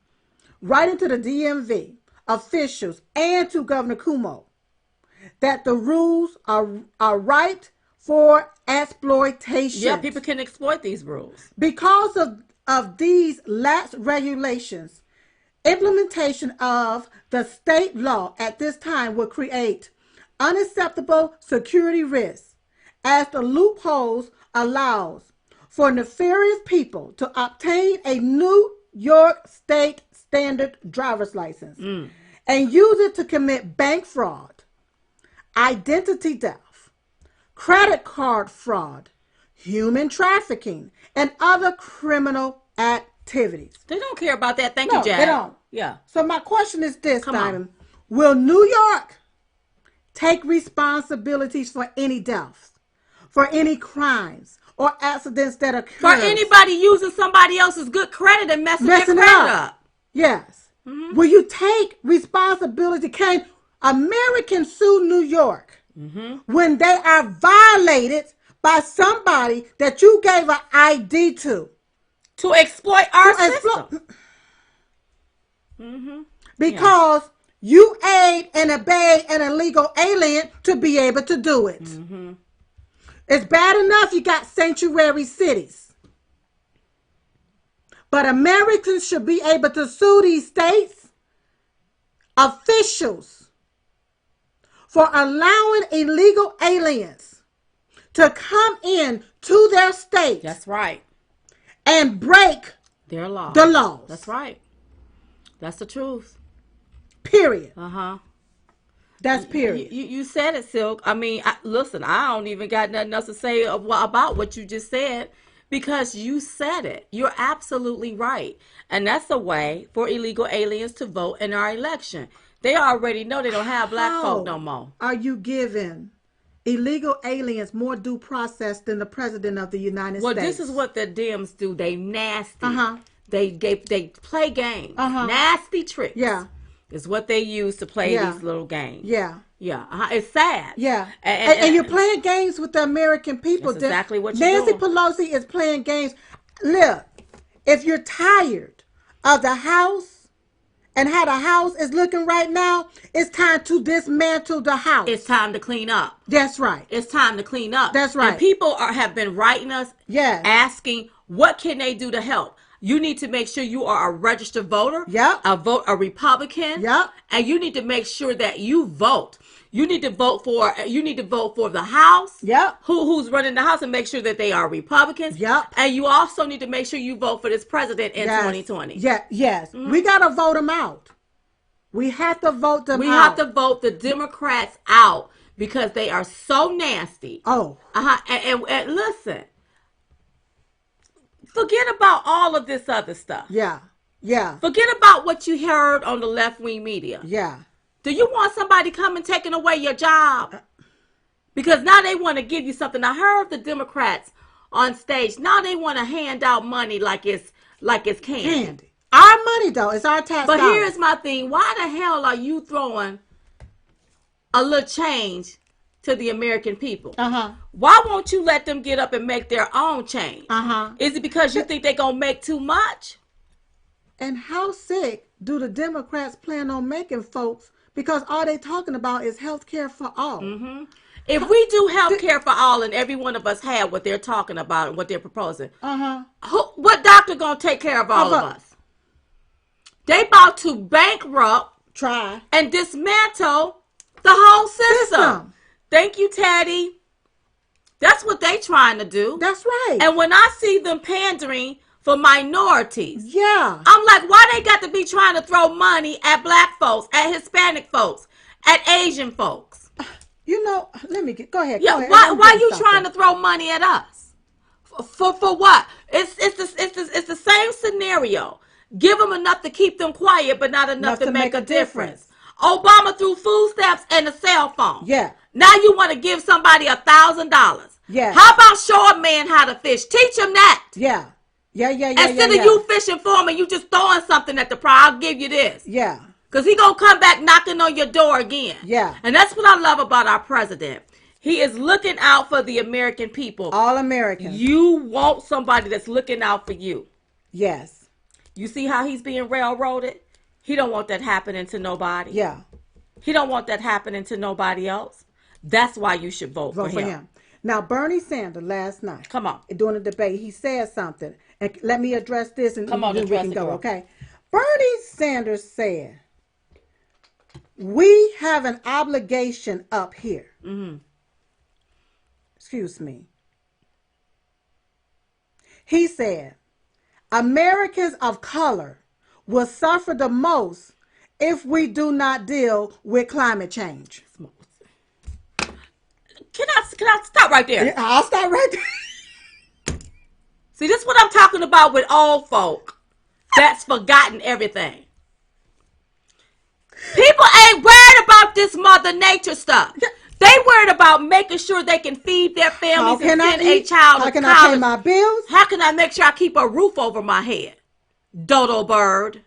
right into the DMV officials and to Governor Cuomo that the rules are right for exploitation.
Yeah, people can exploit these rules.
Because of these lax regulations, implementation of the state law at this time will create unacceptable security risks as the loopholes allows for nefarious people to obtain a New York State standard driver's license and use it to commit bank fraud, identity theft, credit card fraud, human trafficking, and other criminal activities.
They don't care about that. Thank you, Jack.
They don't.
Yeah.
So my question is this, Diamond. Will New York take responsibilities for any deaths, for any crimes, or accidents that occur?
For anybody using somebody else's good credit and messing their credit up.
Yes. Will you take responsibility? Can Americans sue New York when they are violated by somebody that you gave an ID to?
To exploit our system.
Because you aid and abet an illegal alien to be able to do it. It's bad enough you got sanctuary cities. But Americans should be able to sue these states officials for allowing illegal aliens to come in to their state.
That's right.
And break
their laws.
The laws.
That's right. That's the truth.
Period.
That's
period.
You said it, Silk. I mean, listen, I don't even got nothing else to say about what you just said. Because you said it. You're absolutely right. And that's the way for illegal aliens to vote in our election. They already know they don't have black folk no more.
Are you giving illegal aliens more due process than the president of the United States?
Well, this is what the Dems do. They nasty. They play games. Nasty tricks.
Yeah.
Is what they use to play these little games.
Yeah.
It's sad.
Yeah. And you're playing games with the American people.
That's exactly what you're
Nancy
doing.
Pelosi is playing games. Look, if you're tired of the House and how the House is looking right now, it's time to dismantle the House.
It's time to clean up.
That's right.
It's time to clean up.
That's right.
And people have been writing us asking, what can they do to help? You need to make sure you are a registered voter.
Yep.
A Republican.
Yep.
And you need to make sure that you vote. You need to vote for the House.
Yep.
Who's running the House and make sure that they are Republicans.
Yep.
And you also need to make sure you vote for this president in 2020.
Yeah, yes. We got to vote them out. We have to vote them out.
We have to vote the Democrats out because they are so nasty. And listen. Forget about all of this other stuff.
Yeah.
Forget about what you heard on the left-wing media.
Yeah.
Do you want somebody coming taking away your job? Because now they want to give you something. I heard the Democrats on stage. Now they want to hand out money like it's candy.
Our money, though. It's our tax dollars.
But here's my thing. Why the hell are you throwing a little change to the American people? Why won't you let them get up and make their own change? Is it because you think they're going to make too much?
And how sick do the Democrats plan on making folks? Because all they talking about is health care for all.
If we do health care for all and every one of us have what they're talking about and what they're proposing, what doctor going to take care of all of us? They about to bankrupt
try
and dismantle the whole system. Thank you, Teddy. That's what they trying to do.
That's right.
And when I see them pandering for minorities,
yeah,
I'm like, why they got to be trying to throw money at black folks, at Hispanic folks, at Asian folks?
You know, go ahead.
Yeah,
go ahead.
why you trying to throw money at us? For what? It's the same scenario. Give them enough to keep them quiet, but not enough to make a difference. Obama threw food stamps and a cell phone.
Yeah.
Now you want to give somebody $1,000.
Yeah.
How about show a man how to fish? Teach him that.
Yeah. Yeah.
Instead of you fishing for him and you just throwing something at the prize, I'll give you this.
Yeah.
Because he going to come back knocking on your door again.
Yeah.
And that's what I love about our president. He is looking out for the American people.
All Americans.
You want somebody that's looking out for you.
Yes.
You see how he's being railroaded? He don't want that happening to nobody.
Yeah.
He don't want that happening to nobody else. That's why you should vote for him.
Now, Bernie Sanders last night.
Come on.
During the debate, he said something. And let me address this and then we can go, okay? Bernie Sanders said, we have an obligation up here. Mm-hmm. Excuse me. He said, Americans of color will suffer the most if we do not deal with climate change.
Can I stop right there?
Yeah, I'll stop right there.
See, this is what I'm talking about with old folk that's forgotten everything. People ain't worried about this Mother Nature stuff. They worried about making sure they can feed their families and send a child to college.
How can I pay my bills?
How can I make sure I keep a roof over my head? Dodo bird.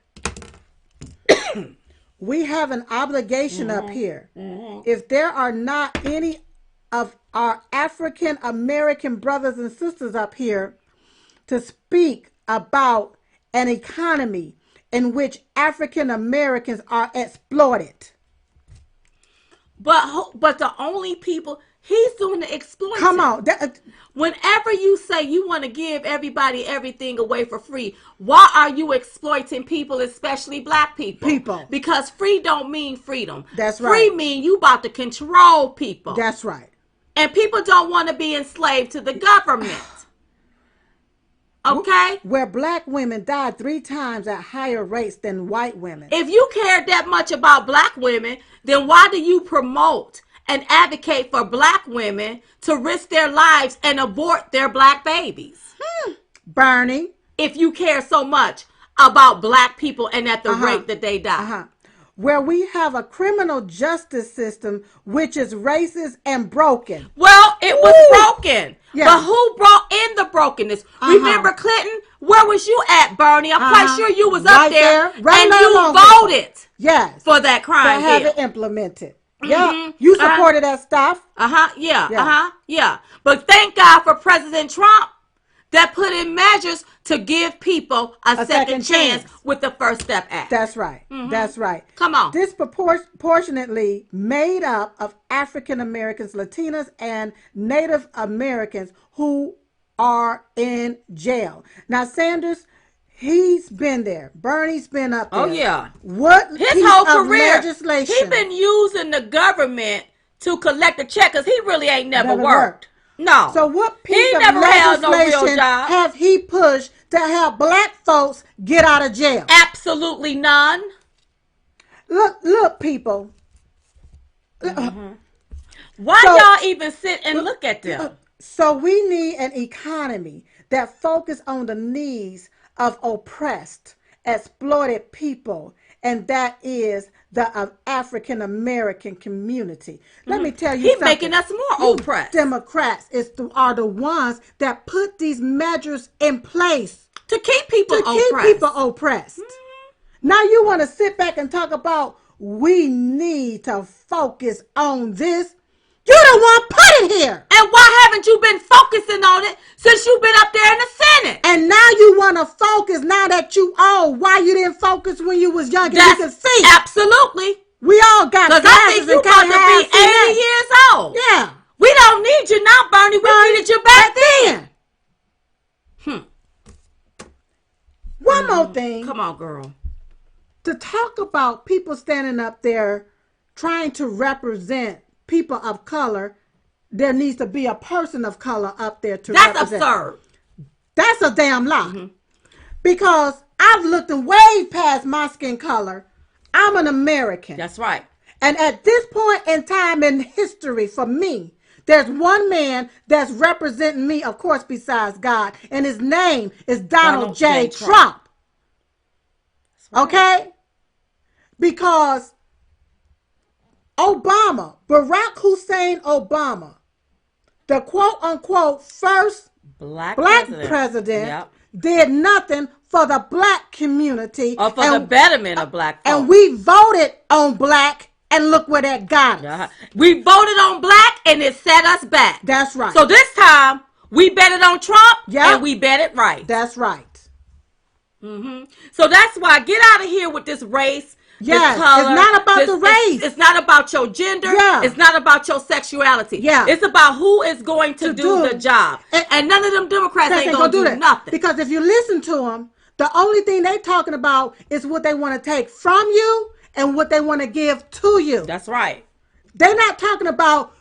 We have an obligation up here. Mm-hmm. If there are not any of our African American brothers and sisters up here to speak about an economy in which African Americans are exploited.
But the only people he's doing the exploiting.
Come on.
Whenever you say you want to give everybody everything away for free, why are you exploiting people, especially black people? Because free don't mean freedom.
That's right.
Free mean you about to control people.
That's right.
And people don't want to be enslaved to the government. Okay?
Where black women died 3 times at higher rates than white women.
If you cared that much about black women, then why do you promote and advocate for black women to risk their lives and abort their black babies?
Bernie.
If you care so much about black people and at the rate that they die.
Where we have a criminal justice system which is racist and broken.
Well, it was broken.
Yeah.
But who brought in the brokenness? Remember Clinton? Where was you at, Bernie? I'm quite sure you was up there and you voted for that crime
to have it implemented. Yeah. You supported that stuff.
Yeah. But thank God for President Trump that put in measures to give people a second chance with the First Step Act.
That's right. That's right.
Come on.
Disproportionately made up of African Americans, Latinas, and Native Americans who are in jail. Now, Sanders, he's been there. Bernie's been up there.
Oh, yeah.
What
his whole career,
legislation?
He's been using the government to collect a check because he really ain't never worked. No.
So what piece of legislation have he pushed to help black folks get out of jail?
Absolutely none.
Look, people.
Why y'all even sit and look at them?
So we need an economy that focuses on the needs of oppressed, exploited people, and that is the African American community. Let me tell you something.
He's making us more oppressed.
Democrats are the ones that put these measures in place
to keep people
oppressed. Now you want to sit back and talk about we need to focus on this. You the one put it here.
And why haven't you been focusing on it since you've been up there in the Senate?
And now you want to focus now that you old. Why you didn't focus when you was young and you could see?
Absolutely.
We all got glasses.
Because I think you about to be 80 years old.
Yeah.
We don't need you now, Bernie. We needed you back then.
One more thing.
Come on, girl.
to talk about people standing up there trying to represent people of color, there needs to be a person of color up there to represent.
That's absurd.
That's a damn lie. Because I've looked way past my skin color. I'm an American.
That's right.
And at this point in time in history, for me, there's one man that's representing me, of course, besides God, and his name is Donald J. Trump. Right. Okay? Because Obama, Barack Hussein Obama, the quote-unquote first black president yep. did nothing for the black community.
Or for the betterment of black folks.
And we voted on black, and look where that got us.
We voted on black, and it set us back.
That's right.
So this time, we betted on Trump, yep. and we bet it right.
That's right.
So that's why, get out of here with this race.
Yes, it's not about the race.
It's not about your gender. Yeah. It's not about your sexuality. Yeah. It's about who is going to do the job. And none of them Democrats ain't going to do nothing.
Because if you listen to them, the only thing they talking about is what they want to take from you and what they want to give to you.
That's right.
They're not talking about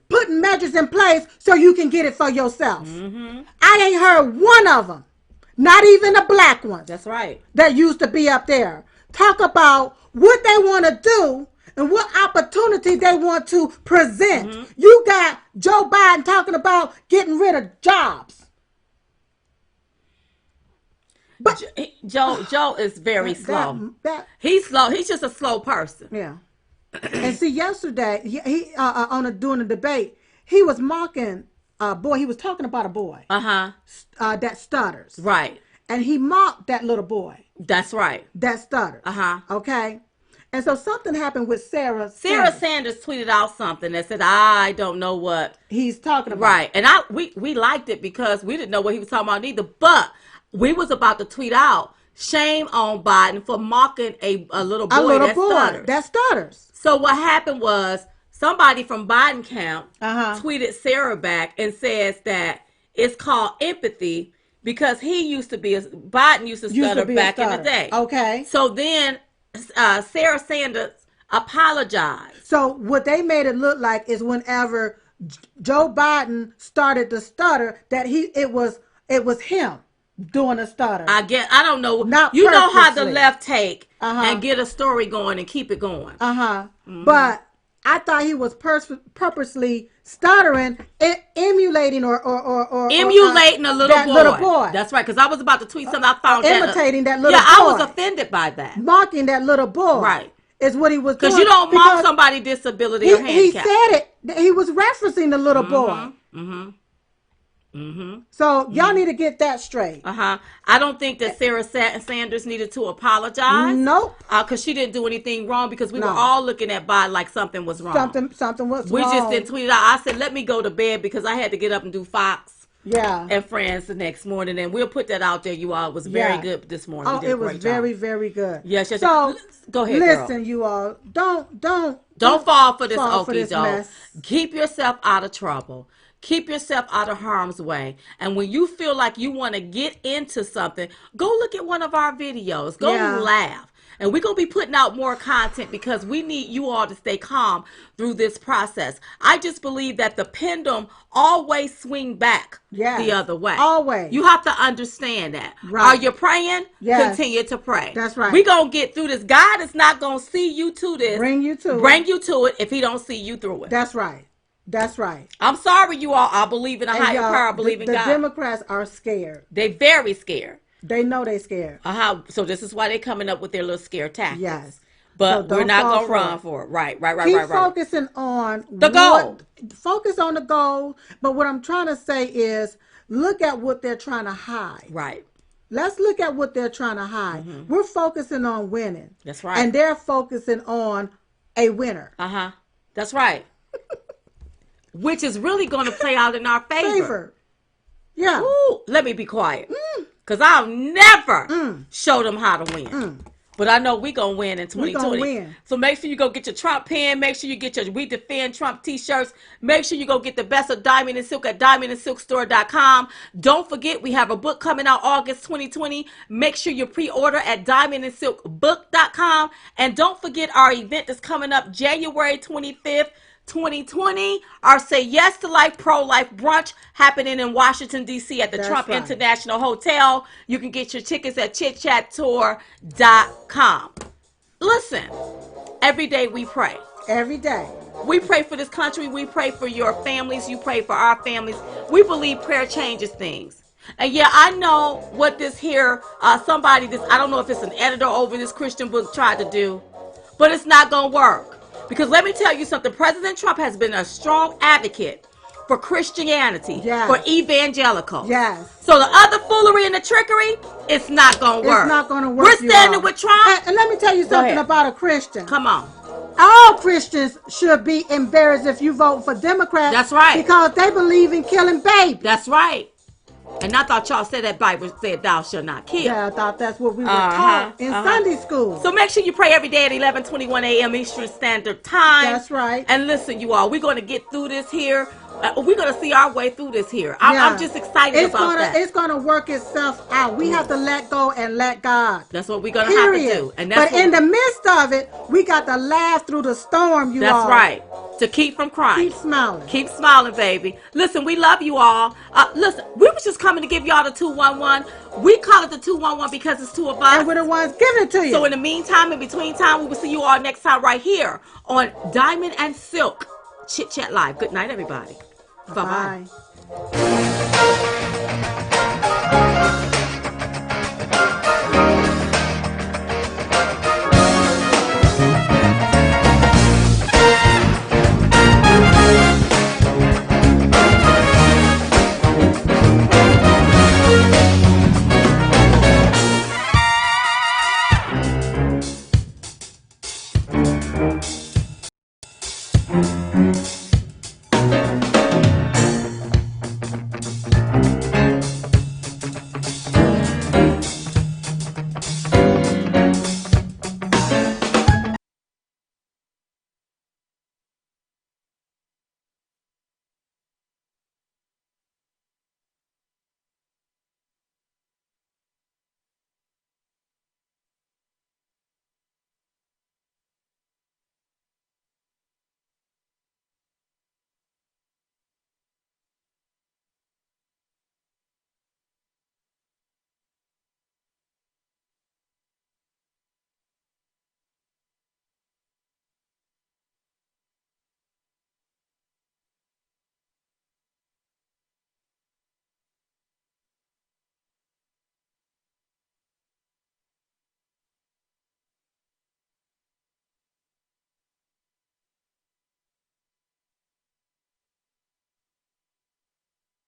putting measures in place so you can get it for yourself. I ain't heard one of them, not even a black one.
That's right.
That used to be up there. Talk about what they want to do and what opportunity they want to present. You got Joe Biden talking about getting rid of jobs.
But Joe is very slow. He's slow. He's just a slow person.
Yeah. And see, yesterday he during the debate, he was mocking a boy. He was talking about a boy. That stutters.
Right.
And he mocked that little boy.
That's right.
That stutters. Okay. And so something happened with Sarah
Sanders tweeted out something that said, I don't know what
he's talking about.
Right. And we liked it because we didn't know what he was talking about either. But we was about to tweet out, shame on Biden for mocking a little boy that stutters. So what happened was somebody from Biden camp tweeted Sarah back and says that it's called empathy because Biden used to stutter back in the day.
Okay.
So then Sarah Sanders apologized.
So what they made it look like is whenever Joe Biden started to stutter, that it was him doing a stutter.
I don't know. You know how the left take and get a story going and keep it going.
But I thought he was purposely stuttering, emulating or
emulating a little boy. That's right, because I was about to tweet something. I found
imitating that little boy.
Yeah, I was offended by that.
Mocking that little boy.
Right.
Is what he was doing.
Because you don't mock somebody's disability or handicap.
He said it. He was referencing the little boy. So y'all need to get that straight.
I don't think that Sarah Sanders needed to apologize.
Nope.
Because she didn't do anything wrong because we were all looking at Biden like something was wrong.
Something was
wrong.
We
just didn't tweet it out. I said, let me go to bed because I had to get up and do Fox.
Yeah.
And Friends the next morning. And we'll put that out there, you all. It was very good this morning.
Oh, it was very, very good.
Yes.
So,
go ahead,
listen,
girl.
You all. Don't
fall for this okie doke. Keep yourself out of trouble. Keep yourself out of harm's way. And when you feel like you want to get into something, go look at one of our videos. Go laugh. And we're going to be putting out more content because we need you all to stay calm through this process. I just believe that the pendulum always swing back the other way.
Always.
You have to understand that. Right. Are you praying?
Yes.
Continue to pray.
That's right.
We're going to get through this. God is not going to see you to this.
Bring you to it
if he don't see you through it.
That's right. That's right.
I'm sorry, you all. I believe in a higher power. I believe in God.
The Democrats are scared.
They're very scared.
They know they're scared.
So this is why they're coming up with their little scare tactics.
Yes.
But we're not going to run for it. Right.
Keep focusing on
the goal.
Focus on the goal. But what I'm trying to say is look at what they're trying to hide.
Right.
Let's look at what they're trying to hide. We're focusing on winning.
That's right.
And they're focusing on a winner.
That's right. Which is really going to play out in our favor.
Yeah.
Ooh, let me be quiet. Because I'll never show them how to win. But I know we gonna win in 2020.
We gonna win.
So make sure you go get your Trump pen. Make sure you get your We Defend Trump t-shirts. Make sure you go get the best of Diamond and Silk at diamondandsilkstore.com. Don't forget, we have a book coming out August 2020. Make sure you pre-order at diamondandsilkbook.com. And don't forget our event is coming up January 25th. 2020, our Say Yes to Life Pro-Life Brunch happening in Washington, D.C. at the Trump International Hotel. You can get your tickets at chitchattour.com. Listen, every day we pray.
Every day.
We pray for this country. We pray for your families. You pray for our families. We believe prayer changes things. And yeah, I know what this here, I don't know if it's an editor over this Christian book tried to do, but it's not going to work. Because let me tell you something, President Trump has been a strong advocate for Christianity, for evangelicals.
Yes.
So the other foolery and the trickery, it's not going to work.
It's not going to work.
We're standing with Trump.
And let me tell you something about a Christian.
Come on.
All Christians should be embarrassed if you vote for Democrats.
That's right.
Because they believe in killing babies.
That's right. And I thought y'all said that Bible said thou shalt not kill.
Yeah, I thought that's what we were taught in Sunday school.
So make sure you pray every day at 11:21 a.m. Eastern Standard Time.
That's right.
And listen, you all, we're going to get through this here. We're going to see our way through this here. I'm just excited about that.
It's going to work itself out. We have to let go and let God.
That's what we're going to have to do. And that's
in the midst of it, we got to laugh through the storm, you all.
That's right. To keep from crying.
Keep smiling.
Keep smiling, baby. Listen, we love you all. Listen, we was just coming to give y'all the 211. We call it the 211 because it's two of us.
And we're the ones giving it to you.
So in the meantime, in between time, we will see you all next time right here on Diamond and Silk Chit Chat Live. Good night, everybody. Bye-bye. Bye.